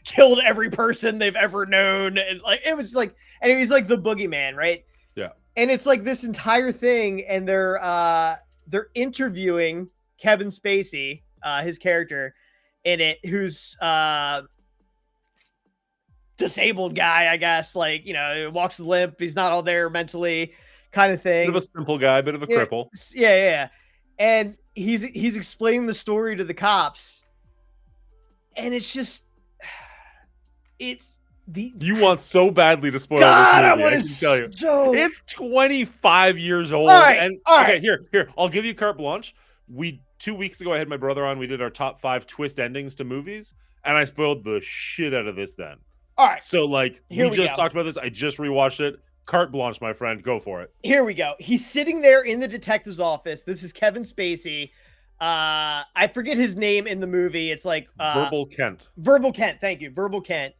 killed every person they've ever known, and like it was like, and he's like the boogeyman, right? Yeah, and it's like this entire thing, and they're interviewing Kevin Spacey, his character in it, who's disabled guy, I guess, like, walks with a limp, he's not all there mentally, kind of thing. Bit of a simple guy, bit of a cripple. Yeah. And he's explaining the story to the cops, and it's just, you want so badly to spoil God, this movie. I want to tell you. So... It's 25 years old. All right. Okay, here. I'll give you carte blanche. 2 weeks ago, I had my brother on. We did our top 5 twist endings to movies, and I spoiled the shit out of this then. All right. So, like, we just talked about this. I just rewatched it. Carte blanche, my friend. Go for it. Here we go. He's sitting there in the detective's office. This is Kevin Spacey. I forget his name in the movie. It's like Verbal Kent. Verbal Kent. Thank you. Verbal Kent.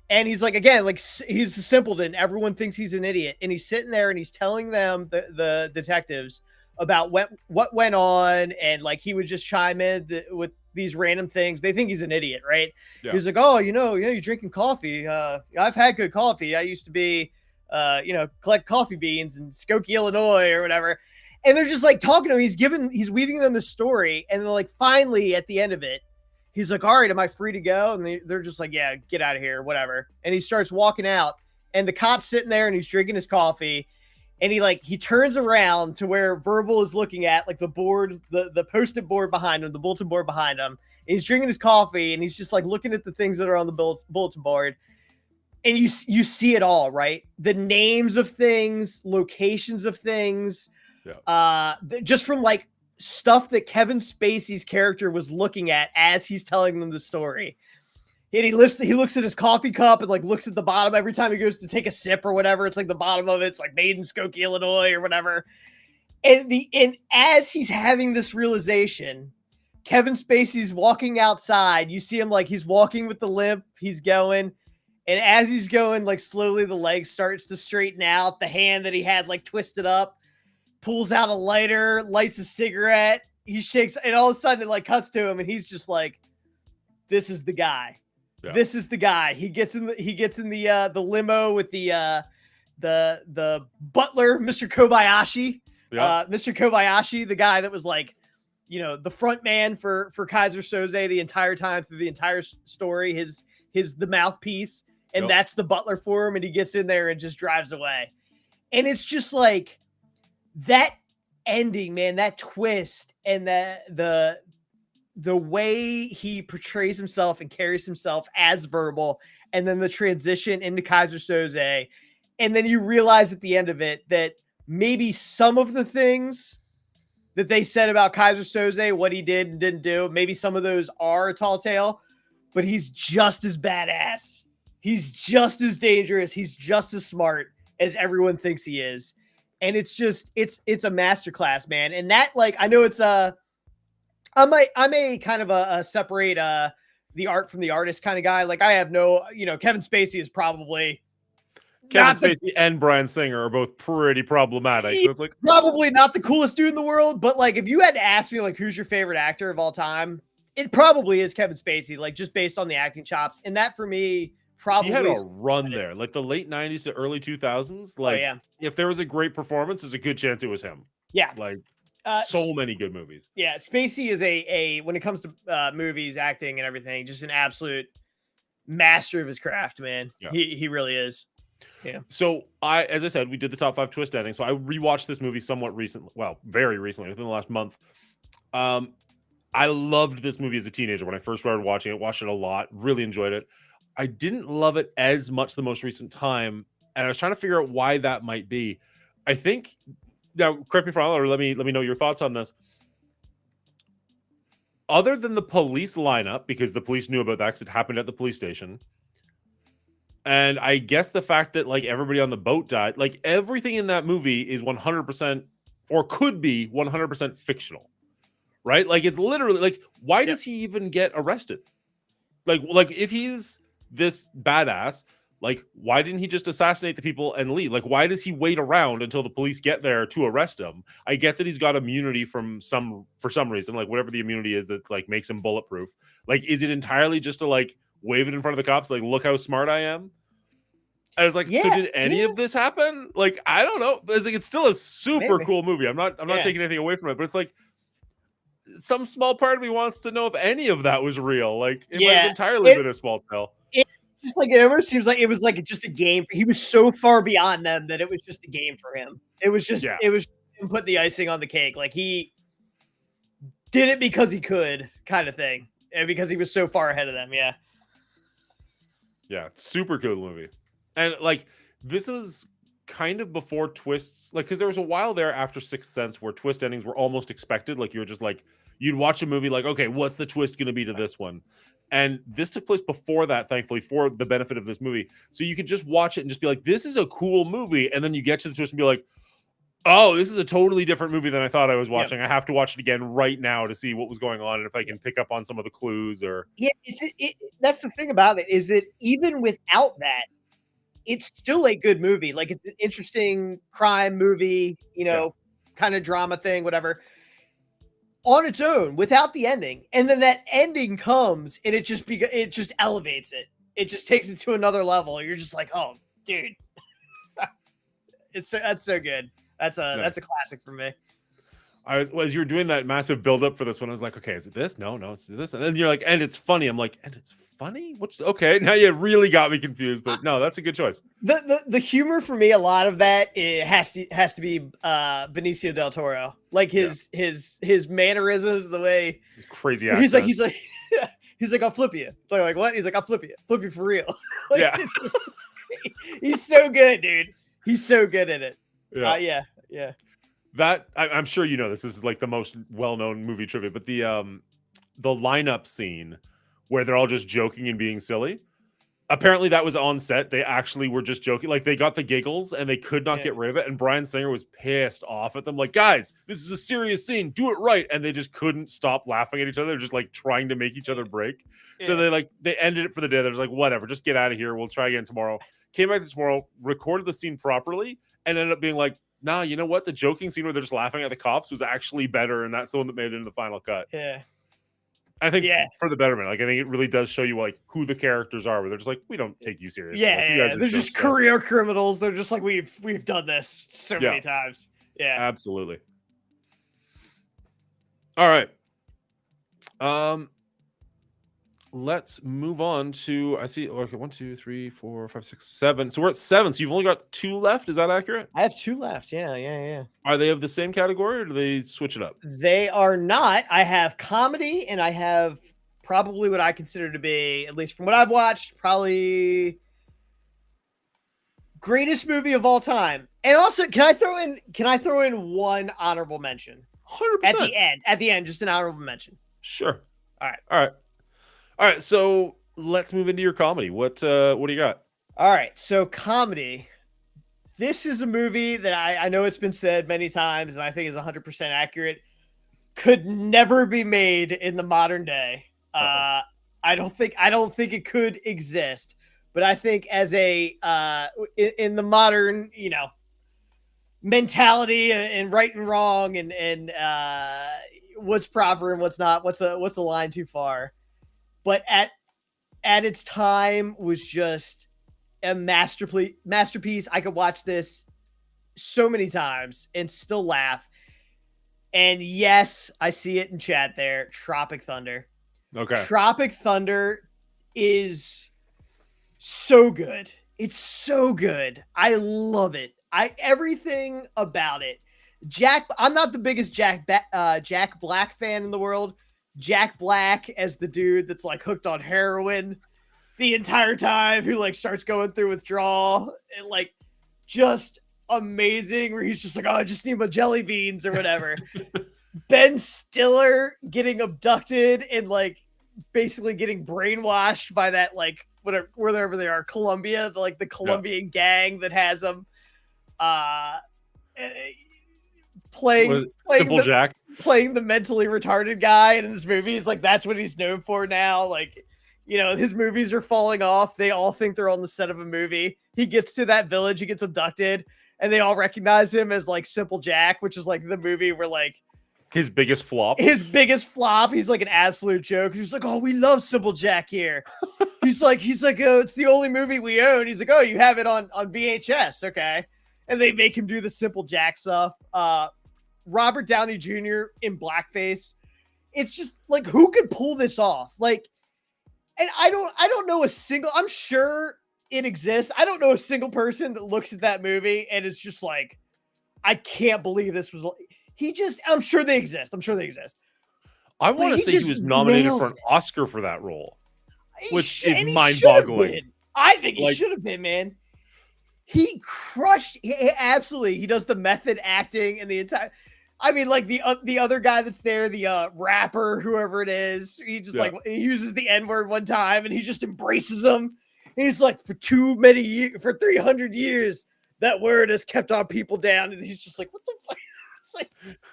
And he's like, again, like he's a simpleton. Everyone thinks he's an idiot. And he's sitting there and he's telling them, the detectives, about what went on. And like he would just chime in with these random things. They think he's an idiot, right? Yeah. He's like, oh, you're drinking coffee. I've had good coffee. I used to be, collect coffee beans in Skokie, Illinois or whatever. And they're just like talking to him. He's weaving them the story. And then like finally at the end of it, he's like, all right, am I free to go? And they're just like, yeah, get out of here, whatever. And he starts walking out, and the cop's sitting there and he's drinking his coffee. And he turns around to where Verbal is looking at like the board, the post-it board behind him, the bulletin board behind him. And he's drinking his coffee and he's just like looking at the things that are on the bulletin board. And you see it all, right? The names of things, locations of things, just from like stuff that Kevin Spacey's character was looking at as he's telling them the story. And he looks at his coffee cup and like looks at the bottom every time he goes to take a sip or whatever. It's like the bottom of it's like made in Skokie, Illinois or whatever. And as he's having this realization, Kevin Spacey's walking outside. You see him like he's walking with the limp. He's going. And as he's going, like slowly the leg starts to straighten out. The hand that he had like twisted up, pulls out a lighter, lights a cigarette. He shakes, and all of a sudden it like cuts to him, and he's just like, "This is the guy. Yeah. This is the guy." He gets in the limo with the butler, Mr. Kobayashi. Yeah. Mr. Kobayashi, the guy that was like, you know, the front man for Kaiser Soze the entire time through the entire story. The mouthpiece. And that's the butler for him, and he gets in there and just drives away. And it's just like that ending, man, that twist, and the way he portrays himself and carries himself as Verbal, and then the transition into Kaiser Soze. And then you realize at the end of it that maybe some of the things that they said about Kaiser Soze, what he did and didn't do, maybe some of those are a tall tale, but he's just as badass. He's just as dangerous. He's just as smart as everyone thinks he is. And it's just, it's a masterclass, man. And that, like, I know it's I'm a kind of a separate the art from the artist kind of guy. Like, I have no, you know, Kevin Spacey is probably Kevin Spacey and Bryan Singer are both pretty problematic. So it's like probably not the coolest dude in the world, but like if you had to ask me like who's your favorite actor of all time, it probably is Kevin Spacey, like just based on the acting chops. And that for me, probably he had a run there, like the late 90s to early 2000s. Like, if there was a great performance, there's a good chance it was him. Yeah, like so many good movies. Yeah, Spacey is a when it comes to movies, acting, and everything, just an absolute master of his craft, man. Yeah. He really is. Yeah. So as I said, we did the top 5 twist ending. So I rewatched this movie somewhat recently. Well, very recently, within the last month. I loved this movie as a teenager when I first started watching it. Watched it a lot. Really enjoyed it. I didn't love it as much the most recent time, and I was trying to figure out why that might be. I think now, correct me if I'm wrong, or let me know your thoughts on this. Other than the police lineup, because the police knew about that because it happened at the police station, and I guess the fact that like everybody on the boat died, like everything in that movie is 100% or could be 100% fictional, right? Like it's literally like, why does he even get arrested? Like if he's this badass, like why didn't he just assassinate the people and leave? Like why does he wait around until the police get there to arrest him? I get that he's got immunity for some reason, like whatever the immunity is that like makes him bulletproof. Like is it entirely just to like wave it in front of the cops, like look how smart I am? I was like, so did any of this happen? Like I don't know. It's like it's still a super cool movie. I'm not taking anything away from it, but it's like some small part of me wants to know if any of that was real. Like it might have entirely been a small tale. Just like it almost seems like it was like just a game. He was so far beyond them that it was just a game for him. It was just it was him put the icing on the cake. Like he did it because he could, kind of thing, and because he was so far ahead of them. Yeah, super cool movie. And like this was kind of before twists, like because there was a while there after Sixth Sense where twist endings were almost expected. Like you were just like you'd watch a movie like, okay, what's the twist going to be to this one? And this took place before that, thankfully, for the benefit of this movie. So you could just watch it and just be like, this is a cool movie. And then you get to the twist and be like, oh, this is a totally different movie than I thought I was watching. I have to watch it again right now to see what was going on and if I can pick up on some of the clues or. Yeah, that's the thing about it is that even without that, it's still a good movie. Like it's an interesting crime movie, you know, kind of drama thing, whatever. On its own, without the ending, and then that ending comes, and it just elevates it. It just takes it to another level. You're just like, oh, dude, that's so good. That's a classic for me. As you were doing that massive buildup for this one, I was like, okay, is it this? No, it's this. And then you're like, and it's funny. I'm like, and it's funny? What's okay? Now you really got me confused, but no, that's a good choice. The humor for me, a lot of that it has to be Benicio del Toro. Like his mannerisms, the way his crazy accent. He's like, I'll flip you. They're like, what? He's like, I'll flip you for real. Like, he's so good, dude. He's so good at it. Yeah. That I'm sure you know this is like the most well-known movie trivia, but the lineup scene where they're all just joking and being silly. apparently that was on set. They actually were just joking. Like, they got the giggles and they could not get rid of it. And Bryan Singer was pissed off at them. Like, guys, this is a serious scene. Do it right. And they just couldn't stop laughing at each other. They're just like trying to make each other break. So they ended it for the day. They're just like, whatever, just get out of here. We'll try again tomorrow. Came back tomorrow, recorded the scene properly, and ended up being like, nah, you know what? The joking scene where they're just laughing at the cops was actually better. And that's the one that made it into the final cut. Yeah. I think for the betterment. Like, I think it really does show you like who the characters are, where they're just like, we don't take you seriously. Like, you guys they're just career criminals. They're just like, we've done this so many times. Yeah, absolutely. All right. Let's move on to, I see, okay, 1, 2, 3, 4, 5, 6, 7. So we're at 7. So you've only got 2 left. Is that accurate? I have 2 left. Yeah. Are they of the same category, or do they switch it up? They are not. I have comedy, and I have probably what I consider to be, at least from what I've watched, probably greatest movie of all time. And also, can I throw in one honorable mention? 100%. At the end, just an honorable mention. Sure. All right. So let's move into your comedy. What do you got? All right. So comedy. This is a movie that I know it's been said many times, and I think is 100% accurate. Could never be made in the modern day. I don't think it could exist. But I think as a in the modern, mentality and right and wrong and what's proper and what's not, what's a line too far. But at its time was just a masterpiece. I could watch this so many times and still laugh. And yes, I see it in chat there. Tropic Thunder. Okay. Tropic Thunder is so good. It's so good. I love it. Everything about it. I'm not the biggest Jack Black fan in the world. Jack Black as the dude that's like hooked on heroin the entire time, who like starts going through withdrawal, and like just amazing, where he's just like, oh, I just need my jelly beans or whatever. Ben Stiller getting abducted and like basically getting brainwashed by that, like wherever they are, Colombia, the Colombian gang that has him. Playing the mentally retarded guy, and in this movie, he's like, that's what he's known for now. Like, his movies are falling off. They all think they're on the set of a movie. He gets to that village, he gets abducted, and they all recognize him as like Simple Jack, which is like the movie where like his biggest flop. He's like an absolute joke. He's like, oh, we love Simple Jack here. he's like, oh, it's the only movie we own. He's like, oh, you have it on VHS, okay? And they make him do the Simple Jack stuff. Robert Downey Jr. in blackface. It's just like, who could pull this off? Like, and I don't know a single, I'm sure it exists. I don't know a single person that looks at that movie and is just like, I can't believe this was, I'm sure they exist. I want to say he was nominated for an Oscar for that role, which is mind-boggling. I think he should have been, man. He crushed. He does the method acting and the entire. I mean, like the other guy that's there, the rapper, whoever it is, he just like he uses the N-word one time and he just embraces them. And he's like, for 300 years, that word has kept our people down. And he's just like, what the fuck?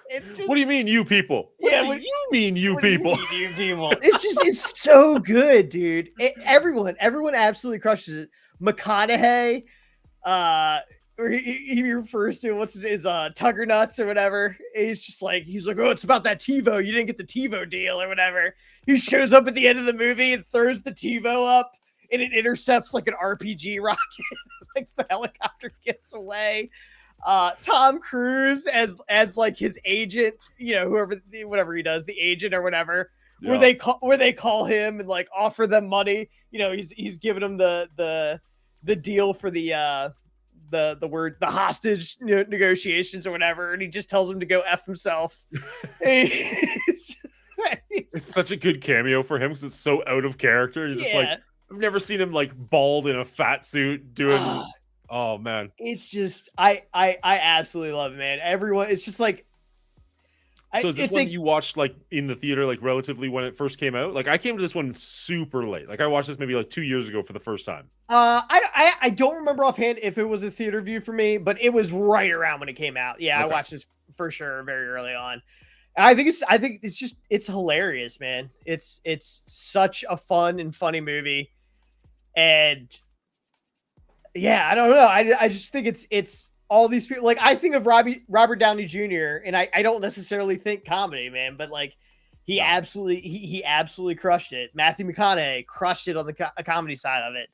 It's just, what do you mean, you people? What do you mean, you people? It's so good, dude. Everyone absolutely crushes it. McConaughey, or he refers to what's his Tugger Nuts or whatever. He's like, oh, it's about that TiVo. You didn't get the TiVo deal or whatever. He shows up at the end of the movie and throws the TiVo up, and it intercepts like an RPG rocket. Like the helicopter gets away. Tom Cruise as like his agent, whatever he does, the agent or whatever, where they call him and like offer them money. He's giving them the deal for the hostage negotiations or whatever, and he just tells him to go F himself. It's such a good cameo for him because it's so out of character. You're just like, I've never seen him like bald in a fat suit doing. Oh man, it's just I absolutely love it, man. Everyone, it's just like So is this one you watched like in the theater, like relatively when it first came out? Like I came to this one super late. Like I watched this maybe like 2 years ago for the first time. I don't remember offhand if it was a theater view for me, but it was right around when it came out. Yeah, okay. I watched this for sure very early on. And I think it's hilarious, man. It's such a fun and funny movie. And yeah, I don't know. I just think it's all these people. Like I think of Robert Downey Jr. and I don't necessarily think comedy, man, but like he absolutely crushed it. Matthew McConaughey crushed it on the comedy side of it.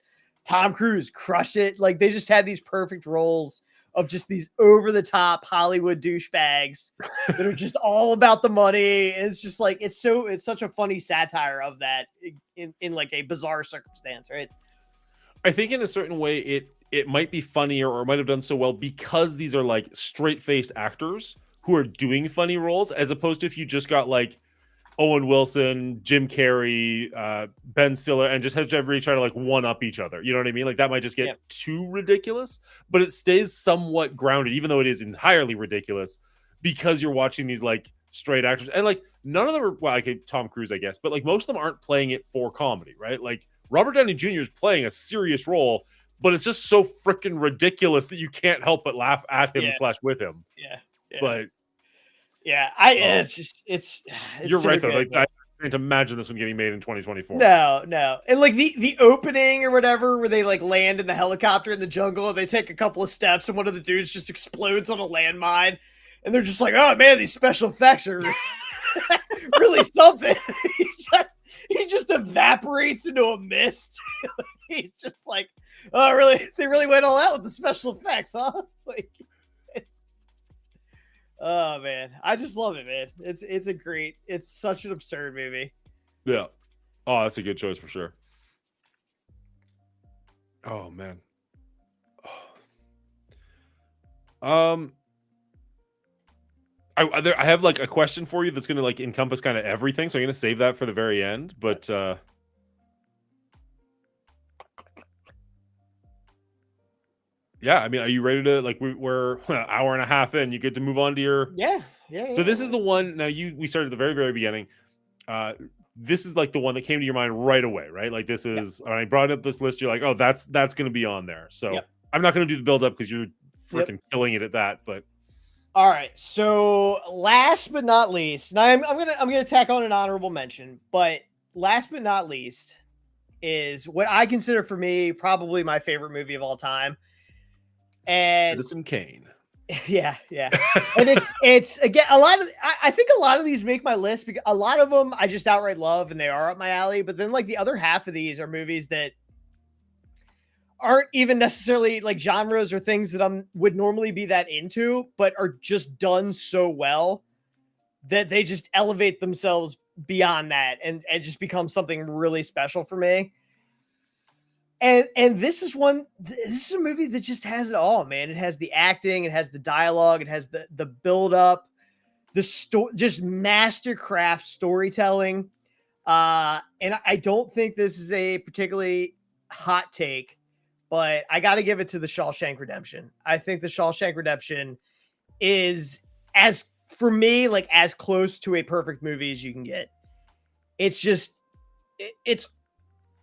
Tom Cruise crushed it. Like they just had these perfect roles of just these over the top Hollywood douchebags that are just all about the money. And it's just like, it's such a funny satire of that in like a bizarre circumstance, right? I think in a certain way, it might be funnier or might have done so well because these are like straight faced actors who are doing funny roles, as opposed to if you just got like Owen Wilson, Jim Carrey, Ben Stiller, and just have everybody try to like one up each other. You know what I mean? Like that might just get too ridiculous, but it stays somewhat grounded, even though it is entirely ridiculous, because you're watching these like straight actors. And like none of them are, well, okay, Tom Cruise, I guess, but like most of them aren't playing it for comedy, right? Like Robert Downey Jr. is playing a serious role, but it's just so freaking ridiculous that you can't help but laugh at him / with him. Yeah. But yeah, it's you're so right though. good, Like I can't imagine this one getting made in 2024. No. And like the opening or whatever, where they like land in the helicopter in the jungle and they take a couple of steps and one of the dudes just explodes on a landmine. And they're just like, oh man, these special effects are really something. He just evaporates into a mist. He's just like, oh, really? They really went all out with the special effects, huh? Like, oh man, I just love it, man. It's such an absurd movie. Yeah. Oh, that's a good choice for sure. Oh man. I have like a question for you that's going to like encompass kind of everything, so I'm going to save that for the very end. But yeah, I mean, are you ready to like we're an hour and a half in? You get to move on to your yeah. So this is the one. Now we started at the very very beginning. This is like the one that came to your mind right away, right? Like this is when I brought up this list, you're like, oh, that's going to be on there. So I'm not going to do the build up because you're freaking killing it at that, but. All right, so last but not least, and I'm gonna tack on an honorable mention, but last but not least is what I consider for me probably my favorite movie of all time, and Citizen Kane. Yeah, and it's again a lot of I think a lot of these make my list because a lot of them I just outright love and they are up my alley, but then like the other half of these are movies that aren't even necessarily like genres or things that would normally be that into, but are just done so well that they just elevate themselves beyond that and just become something really special for me. And this is a movie that just has it all, man. It has the acting, it has the dialogue, it has the build up, just mastercraft storytelling. And I don't think this is a particularly hot take, but I got to give it to The Shawshank Redemption. I think The Shawshank Redemption is, for me, like as close to a perfect movie as you can get. It's just, it's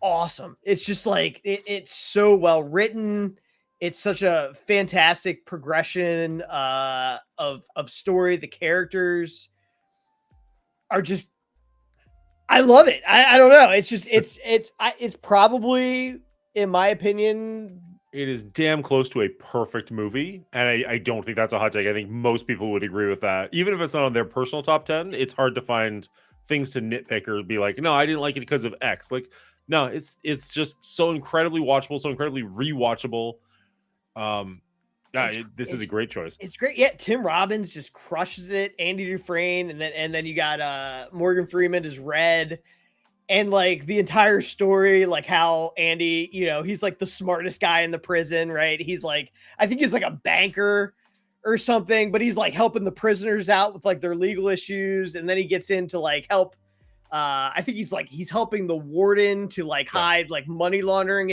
awesome. It's just like, it's so well written. It's such a fantastic progression of story. The characters are just, I love it. I don't know. It's just, it's probably, in my opinion, it is damn close to a perfect movie. And I don't think that's a hot take. I think most people would agree with that. Even if it's not on their personal top 10, it's hard to find things to nitpick or be like, no, I didn't like it because of X. Like, no, it's just so incredibly watchable, so incredibly rewatchable. This is a great choice. It's great. Yeah, Tim Robbins just crushes it. Andy Dufresne, and then you got Morgan Freeman as Red. And like the entire story, like how Andy, he's like the smartest guy in the prison, right? He's like, I think he's like a banker or something, but he's like helping the prisoners out with like their legal issues. And then he gets into like help. I think he's helping the warden to like hide like money laundering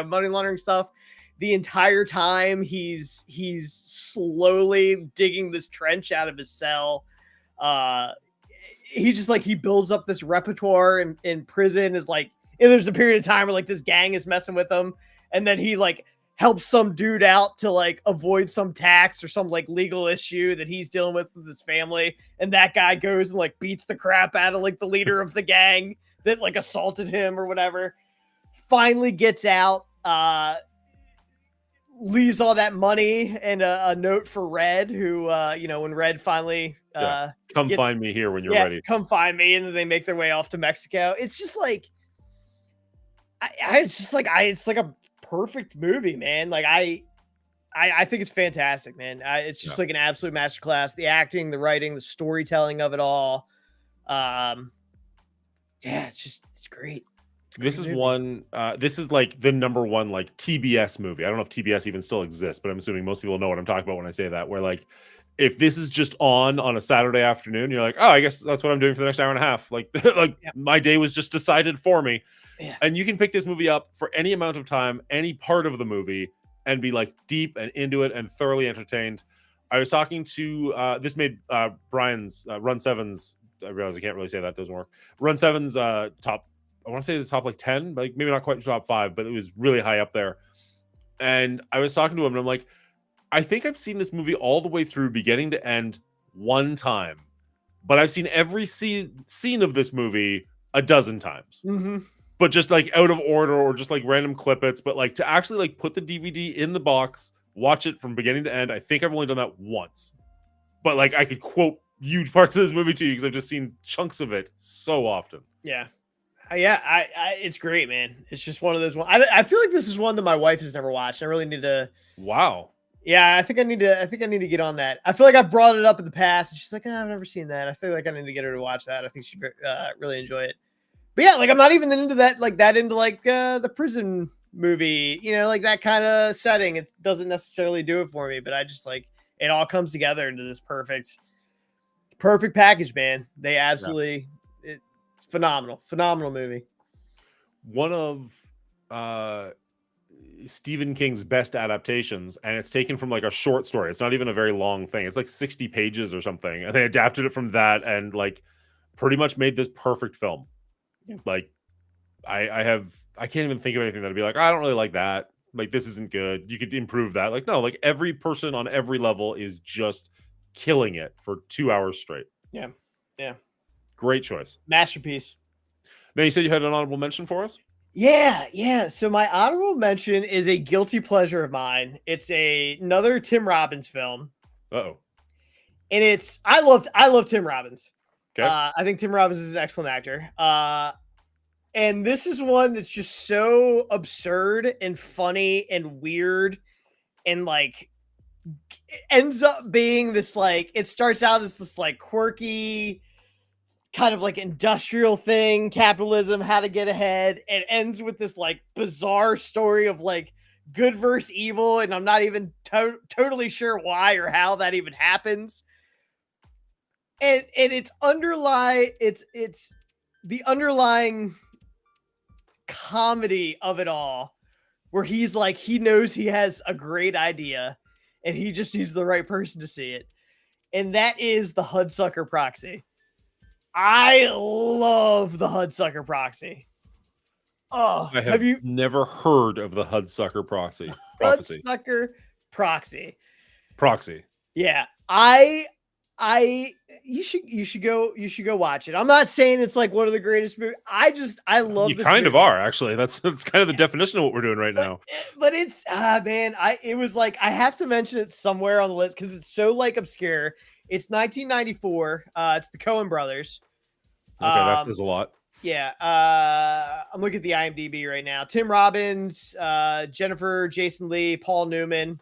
money laundering stuff. The entire time he's slowly digging this trench out of his cell. He just like he builds up this repertoire in prison. Is like, and there's a period of time where like this gang is messing with him, and then he like helps some dude out to like avoid some tax or some like legal issue that he's dealing with his family, and that guy goes and like beats the crap out of like the leader of the gang that like assaulted him or whatever. Finally gets out, leaves all that money and a note for Red, who when Red finally come find me here when you're ready. Come find me, and then they make their way off to Mexico. It's just like it's like a perfect movie, man. Like I think it's fantastic, man. It's just like an absolute masterclass. The acting, the writing, the storytelling of it all. It's great. This is one. This is like the number one like TBS movie. I don't know if TBS even still exists, but I'm assuming most people know what I'm talking about when I say that. Where like, if this is just on a Saturday afternoon, you're like, oh, I guess that's what I'm doing for the next hour and a half. Like, my day was just decided for me. Yeah. And you can pick this movie up for any amount of time, any part of the movie, and be like deep and into it and thoroughly entertained. I was talking to this made Brian's Run Seven's. I realize I can't really say that doesn't work. Run Seven's top. I want to say the top like 10, but maybe not quite top 5, but it was really high up there. And I was talking to him and I'm like, I think I've seen this movie all the way through beginning to end one time, but I've seen every scene of this movie a dozen times, but just like out of order or just like random clippets. But like to actually like put the DVD in the box, watch it from beginning to end, I think I've only done that once. But like I could quote huge parts of this movie to you because I've just seen chunks of it so often. Yeah. It's great, man. It's just one of those ones. I feel like this is one that my wife has never watched. I really need to. Wow. Yeah, I think I need to get on that. I feel like I've brought it up in the past, and she's like, I've never seen that. I feel like I need to get her to watch that. I think she'd really enjoy it. But yeah, like I'm not even into that, into the prison movie, like that kind of setting. It doesn't necessarily do it for me, but I just like it all comes together into this perfect package, man. They absolutely. Phenomenal movie. One of Stephen King's best adaptations, and it's taken from like a short story. It's not even a very long thing. It's like 60 pages or something. And they adapted it from that and like pretty much made this perfect film. Like I can't even think of anything that'd be like, I don't really like that. Like this isn't good. You could improve that. Like no, like every person on every level is just killing it for 2 hours straight. Yeah. Great choice. Masterpiece. Now, you said you had an honorable mention for us? Yeah. So my honorable mention is a guilty pleasure of mine. It's another Tim Robbins film. Uh-oh. And I love Tim Robbins. Okay. I think Tim Robbins is an excellent actor. And this is one that's just so absurd and funny and weird and like ends up being this like it starts out as this like quirky kind of like industrial thing, capitalism, how to get ahead, and ends with this like bizarre story of like good versus evil, and I'm not even totally sure why or how that even happens. And it's the underlying comedy of it all, where he's like he knows he has a great idea, and he just needs the right person to see it, and that is the Hudsucker Proxy. I love the Hudsucker Proxy. Oh, have you never heard of the Hudsucker Proxy? Hudsucker Proxy. Yeah, you should go watch it. I'm not saying it's like one of the greatest movies. I love. You kind of are actually. That's kind of the definition of what we're doing right now. But it's man, it was like I have to mention it somewhere on the list because it's so like obscure. It's 1994. It's the Coen brothers. Okay, that is a lot. Yeah. I'm looking at the IMDb right now. Tim Robbins, Jennifer Jason Leigh, Paul Newman.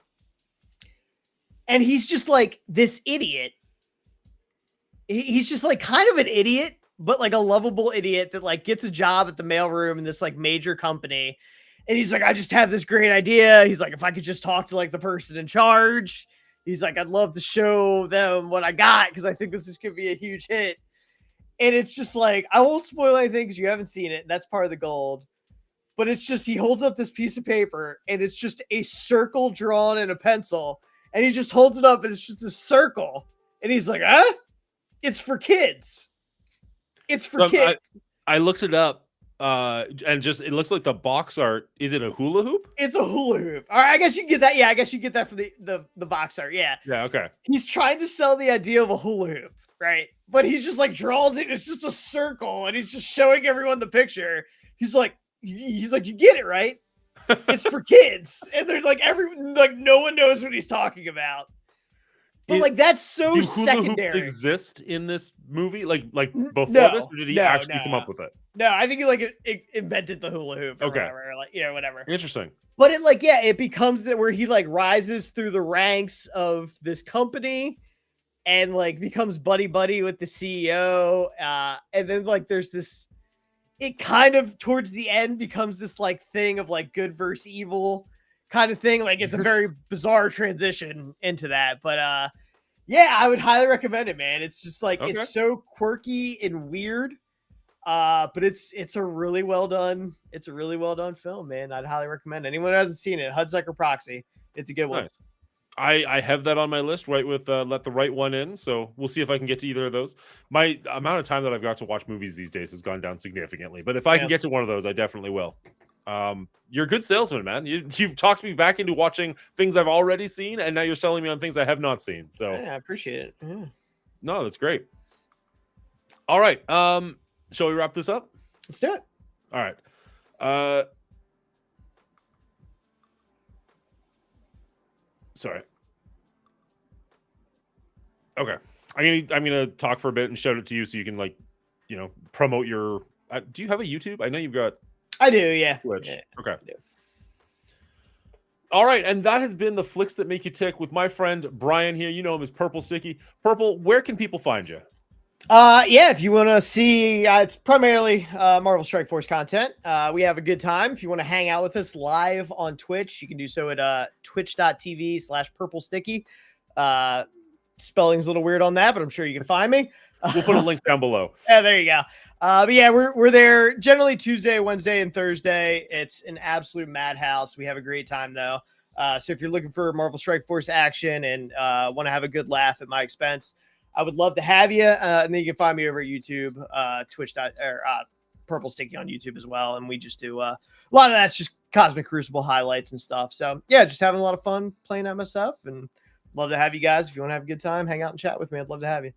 And he's just like this idiot. He's just like kind of an idiot, but like a lovable idiot that like gets a job at the mailroom in this like major company. And he's like, I just have this great idea. He's like, if I could just talk to like the person in charge, he's like, I'd love to show them what I got because I think this is going to be a huge hit. And it's just like, I won't spoil anything because you haven't seen it. And that's part of the gold. But it's just, he holds up this piece of paper and it's just a circle drawn in a pencil. And he just holds it up and it's just a circle. And he's like, huh? It's for kids. It's for So kids. I looked it up, and just it looks like the box art. Is it a hula hoop? It's a hula hoop. All right, I guess you get that. Yeah, I guess you get that from the box art. Yeah. Yeah. Okay. He's trying to sell the idea of a hula hoop, right? But he just like draws it. It's just a circle, and he's just showing everyone the picture. He's like, you get it, right? It's for kids, and they're like no one knows what he's talking about. But like that's so do secondary. Hula hoops exist in this movie? Like before this, or did he actually come up with it? No, I think he like invented the hula hoop. Or Okay, whatever, like whatever. Interesting. But it becomes that where he like rises through the ranks of this company, and like becomes buddy with the CEO, and then like there's this. It kind of towards the end becomes this like thing of like good versus evil kind of thing. Like it's a very bizarre transition into that, but yeah, I would highly recommend it, man. It's just like it's so quirky and weird, but it's a really well done. It's a really well done film, man. I'd highly recommend it. Anyone who hasn't seen it, Hudsucker Proxy. It's a good one. Nice. I have that on my list right with Let the Right One In, so we'll see if I can get to either of those. My amount of time that I've got to watch movies these days has gone down significantly, but if I can get to one of those, I definitely will. You're a good salesman, man. You've talked me back into watching things I've already seen, and now you're selling me on things I have not seen. So yeah, I appreciate it. Yeah. No, that's great. All right. Shall we wrap this up? Let's do it. All right. Sorry. Okay. I'm gonna talk for a bit and shout it to you so you can promote your. Do you have a YouTube? I know you've got. I do. Yeah. Twitch. Yeah, okay. All right, and that has been the Flicks That Make You Tick with my friend Brian here. You know him as Purple Sticky. Purple, where can people find you? Yeah, if you want to see, it's primarily Marvel Strike Force content. We have a good time. If you want to hang out with us live on Twitch, you can do so at twitch.tv/purplesticky. Spelling's a little weird on that, but I'm sure you can find me. We'll put a link down below. Yeah, there you go. But yeah, we're there generally Tuesday, Wednesday, and Thursday. It's an absolute madhouse. We have a great time though. So if you're looking for Marvel Strike Force action and want to have a good laugh at my expense, I would love to have you. And then you can find me over at YouTube, Purple Sticky on YouTube as well. And we just do a lot of that's just Cosmic Crucible highlights and stuff. So yeah, just having a lot of fun playing MSF, and love to have you guys. If you want to have a good time, hang out and chat with me. I'd love to have you.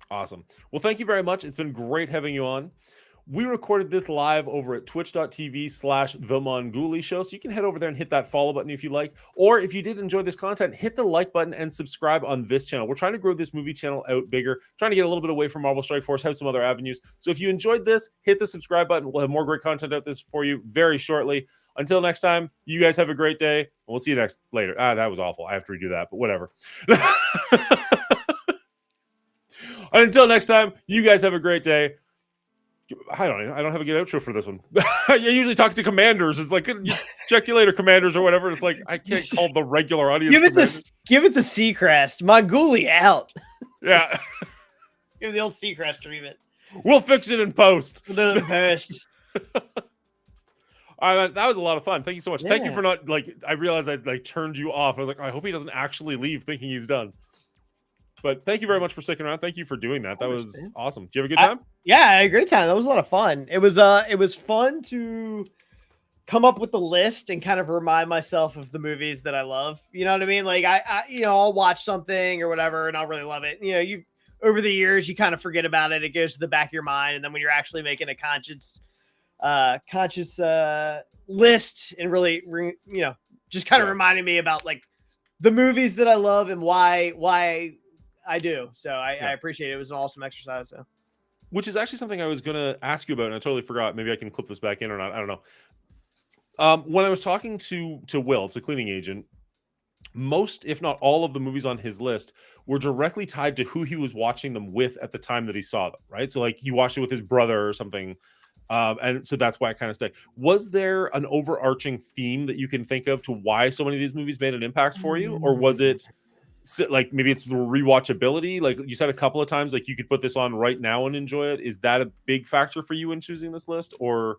Awesome. Well, thank you very much. It's been great having you on. We recorded this live over at twitch.tv/The Show. So you can head over there and hit that follow button if you like. Or if you did enjoy this content, hit the like button and subscribe on this channel. We're trying to grow this movie channel out bigger, trying to get a little bit away from Marvel Strike Force, have some other avenues. So if you enjoyed this, hit the subscribe button. We'll have more great content out this for you very shortly. Until next time, you guys have a great day. And we'll see you later. That was awful. I have to redo that, but whatever. Until next time, you guys have a great day. I don't have a good outro for this one. I usually talk to commanders. It's like, check you later, commanders, or whatever. It's like, I can't call the regular audience. Give it the Seacrest. Mongoolie out. Yeah. Give the old Seacrest treatment. We'll fix it in post. We'll do it in post. All right, that was a lot of fun. Thank you so much. Yeah. Thank you for not, I realized I turned you off. I was like, I hope he doesn't actually leave thinking he's done. But thank you very much for sticking around. Thank you for doing that. That was awesome. Did you have a good time? Yeah, I had a great time. That was a lot of fun. It was fun to come up with the list and kind of remind myself of the movies that I love. You know what I mean? Like I'll watch something or whatever and I'll really love it. You over the years, you kind of forget about it. It goes to the back of your mind. And then when you're actually making a conscious list and really, just kind of reminding me about like the movies that I love and why I do. So I appreciate it. It was an awesome exercise. So. Which is actually something I was going to ask you about, and I totally forgot. Maybe I can clip this back in or not. I don't know. When I was talking to Will, to cleaning agent, most, if not all of the movies on his list were directly tied to who he was watching them with at the time that he saw them, right? So like he watched it with his brother or something. And so that's why I kind of stuck. Was there an overarching theme that you can think of to why so many of these movies made an impact for you? Or was it like maybe it's the rewatchability? Like you said a couple of times, like you could put this on right now and enjoy it. Is that a big factor for you in choosing this list? Or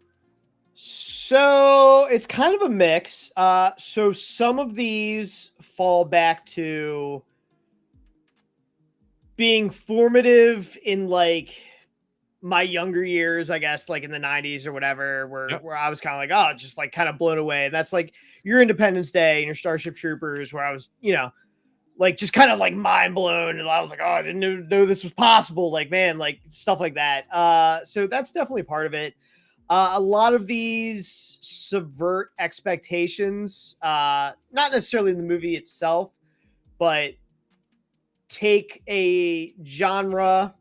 so it's kind of a mix. So some of these fall back to being formative in like my younger years, I guess, like in the 90s or whatever, where I was kind of like, oh, just like kind of blown away. And that's like your Independence Day and your Starship Troopers, where I was, like just kind of like mind blown. And I was like, oh, I didn't know this was possible. Like, man, like stuff like that. So that's definitely part of it. A lot of these subvert expectations, not necessarily in the movie itself, but take a genre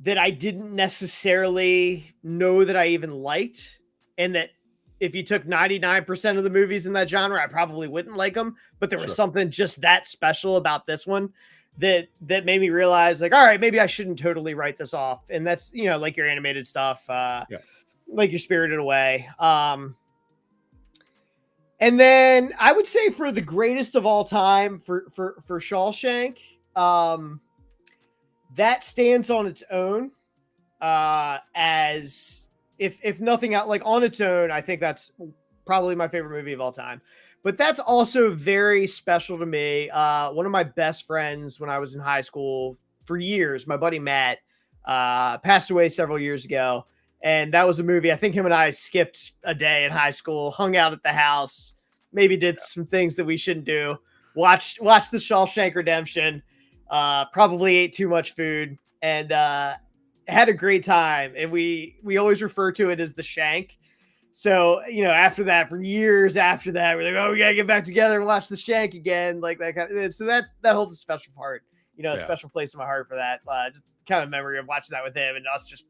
that I didn't necessarily know that I even liked, and that if you took 99% of the movies in that genre, I probably wouldn't like them. But there was something just that special about this one that made me realize, like, all right, maybe I shouldn't totally write this off. And that's, like your animated stuff, like your Spirited Away. And then I would say for the greatest of all time, for Shawshank, that stands on its own, as if nothing else, like on its own, I think that's probably my favorite movie of all time. But that's also very special to me. One of my best friends when I was in high school for years, my buddy Matt, passed away several years ago. And that was a movie. I think him and I skipped a day in high school, hung out at the house, maybe did some things that we shouldn't do. Watched the Shawshank Redemption. Probably ate too much food and had a great time. And we always refer to it as the Shank. So, after that, for years after that, we're like, oh, we gotta get back together and watch the Shank again. Like that kind of, so that holds a special part, a special place in my heart for that. Just kind of memory of watching that with him and us just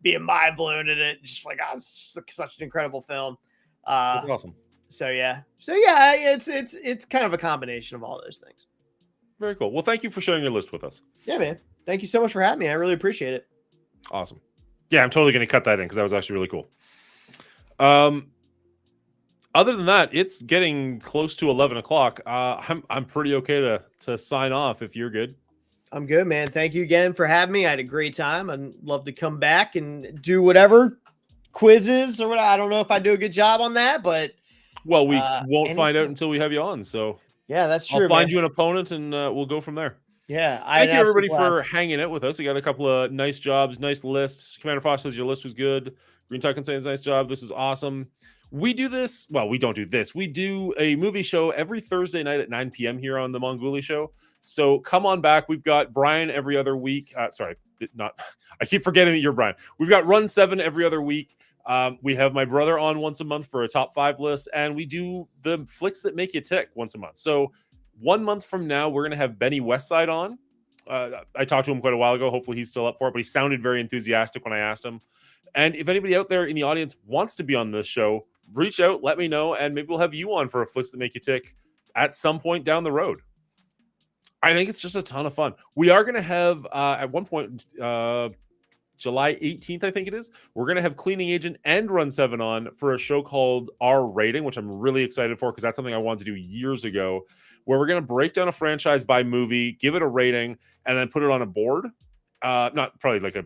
being mind blown at it. Just like, oh, it's just like such an incredible film. That's awesome. So yeah, it's kind of a combination of all those things. Very cool. Well, thank you for sharing your list with us. Yeah, man. Thank you so much for having me. I really appreciate it. Awesome. Yeah, I'm totally going to cut that in because that was actually really cool. Other than that, it's getting close to 11 o'clock. I'm pretty okay to sign off if you're good. I'm good, man. Thank you again for having me. I had a great time. I'd love to come back and do whatever quizzes or what. I don't know if I do a good job on that, but well, we won't find out until we have you on. So yeah, that's true. I'll find you an opponent and we'll go from there. Yeah. Thank you everybody for hanging out with us. We got a couple of nice jobs, nice lists. Commander Fox says your list was good. Green Tuck saying nice job. This was awesome. We do this. Well, we don't do this. We do a movie show every Thursday night at 9 p.m. here on the Monguli Show. So come on back. We've got Brian every other week. Sorry, not. I keep forgetting that you're Brian. We've got Run 7 every other week. We have my brother on once a month for a top 5 list, and we do the flicks that make you tick once a month. So 1 month from now, we're going to have Benny Westside on. I talked to him quite a while ago. Hopefully he's still up for it, but he sounded very enthusiastic when I asked him. And if anybody out there in the audience wants to be on this show, reach out, let me know, and maybe we'll have you on for a Flicks That Make You Tick at some point down the road. I think it's just a ton of fun. We are going to have, at one point, July 18th, I think it is, we're going to have Cleaning Agent and Run 7 on for a show called R Rating, which I'm really excited for because that's something I wanted to do years ago, where we're going to break down a franchise by movie, give it a rating, and then put it on a board. Not probably like a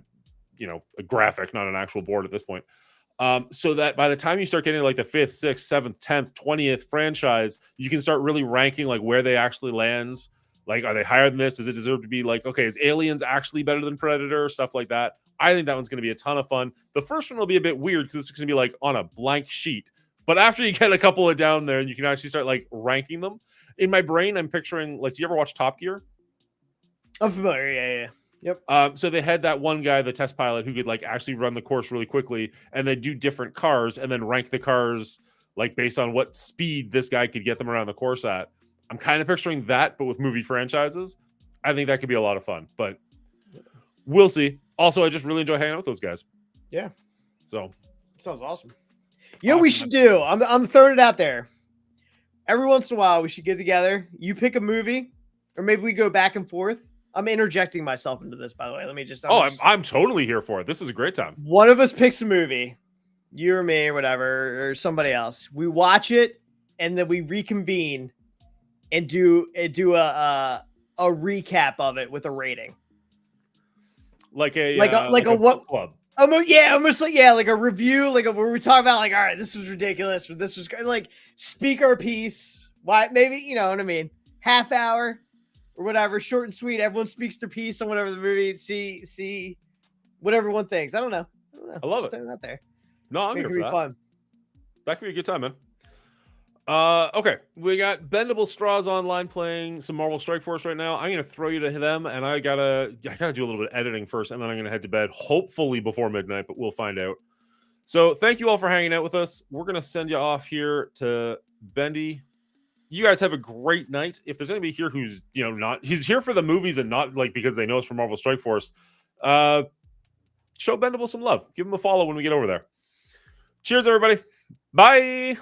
graphic, not an actual board at this point. So that by the time you start getting like the 5th, 6th, 7th, 10th, 20th franchise, you can start really ranking like where they actually land. Like, are they higher than this? Does it deserve to be like, okay, is Aliens actually better than Predator? Stuff like that. I think that one's going to be a ton of fun. The first one will be a bit weird because this is going to be like on a blank sheet. But after you get a couple of down there and you can actually start like ranking them. In my brain, I'm picturing, like, do you ever watch Top Gear? I'm familiar. Yeah. Yep. So they had that one guy, the test pilot, who could like actually run the course really quickly and then do different cars and then rank the cars like based on what speed this guy could get them around the course at. I'm kind of picturing that, but with movie franchises. I think that could be a lot of fun, but we'll see. Also, I just really enjoy hanging out with those guys. Yeah. So sounds awesome. You know what we should do? I'm throwing it out there. Every once in a while, we should get together. You pick a movie, or maybe we go back and forth. I'm interjecting myself into this, by the way. Let me just. I'm totally here for it. This is a great time. One of us picks a movie, you or me or whatever, or somebody else. We watch it, and then we reconvene and do a recap of it with a rating. Like a what club. Almost like like a review, where we talk about like, all right, this was ridiculous, or this was like speak our piece. Why? Maybe you know what I mean. Half hour. or whatever. Short and sweet. Everyone speaks their piece on whatever the movie. See what everyone thinks. I don't know. I love Just it. Out there. No, I'm It here could for be that. fun. That could be a good time, man. Okay, we got Bendable Straws online playing some Marvel Strike Force right now. I'm gonna throw you to them, and I gotta do a little bit of editing first, and then I'm gonna head to bed, hopefully before midnight, but we'll find out. So thank you all for hanging out with us. We're gonna send you off here to Bendy. You guys have a great night. If there's anybody here who's he's here for the movies and not like because they know us from Marvel Strike Force, show Bendable some love. Give him a follow when we get over there. Cheers, everybody. Bye.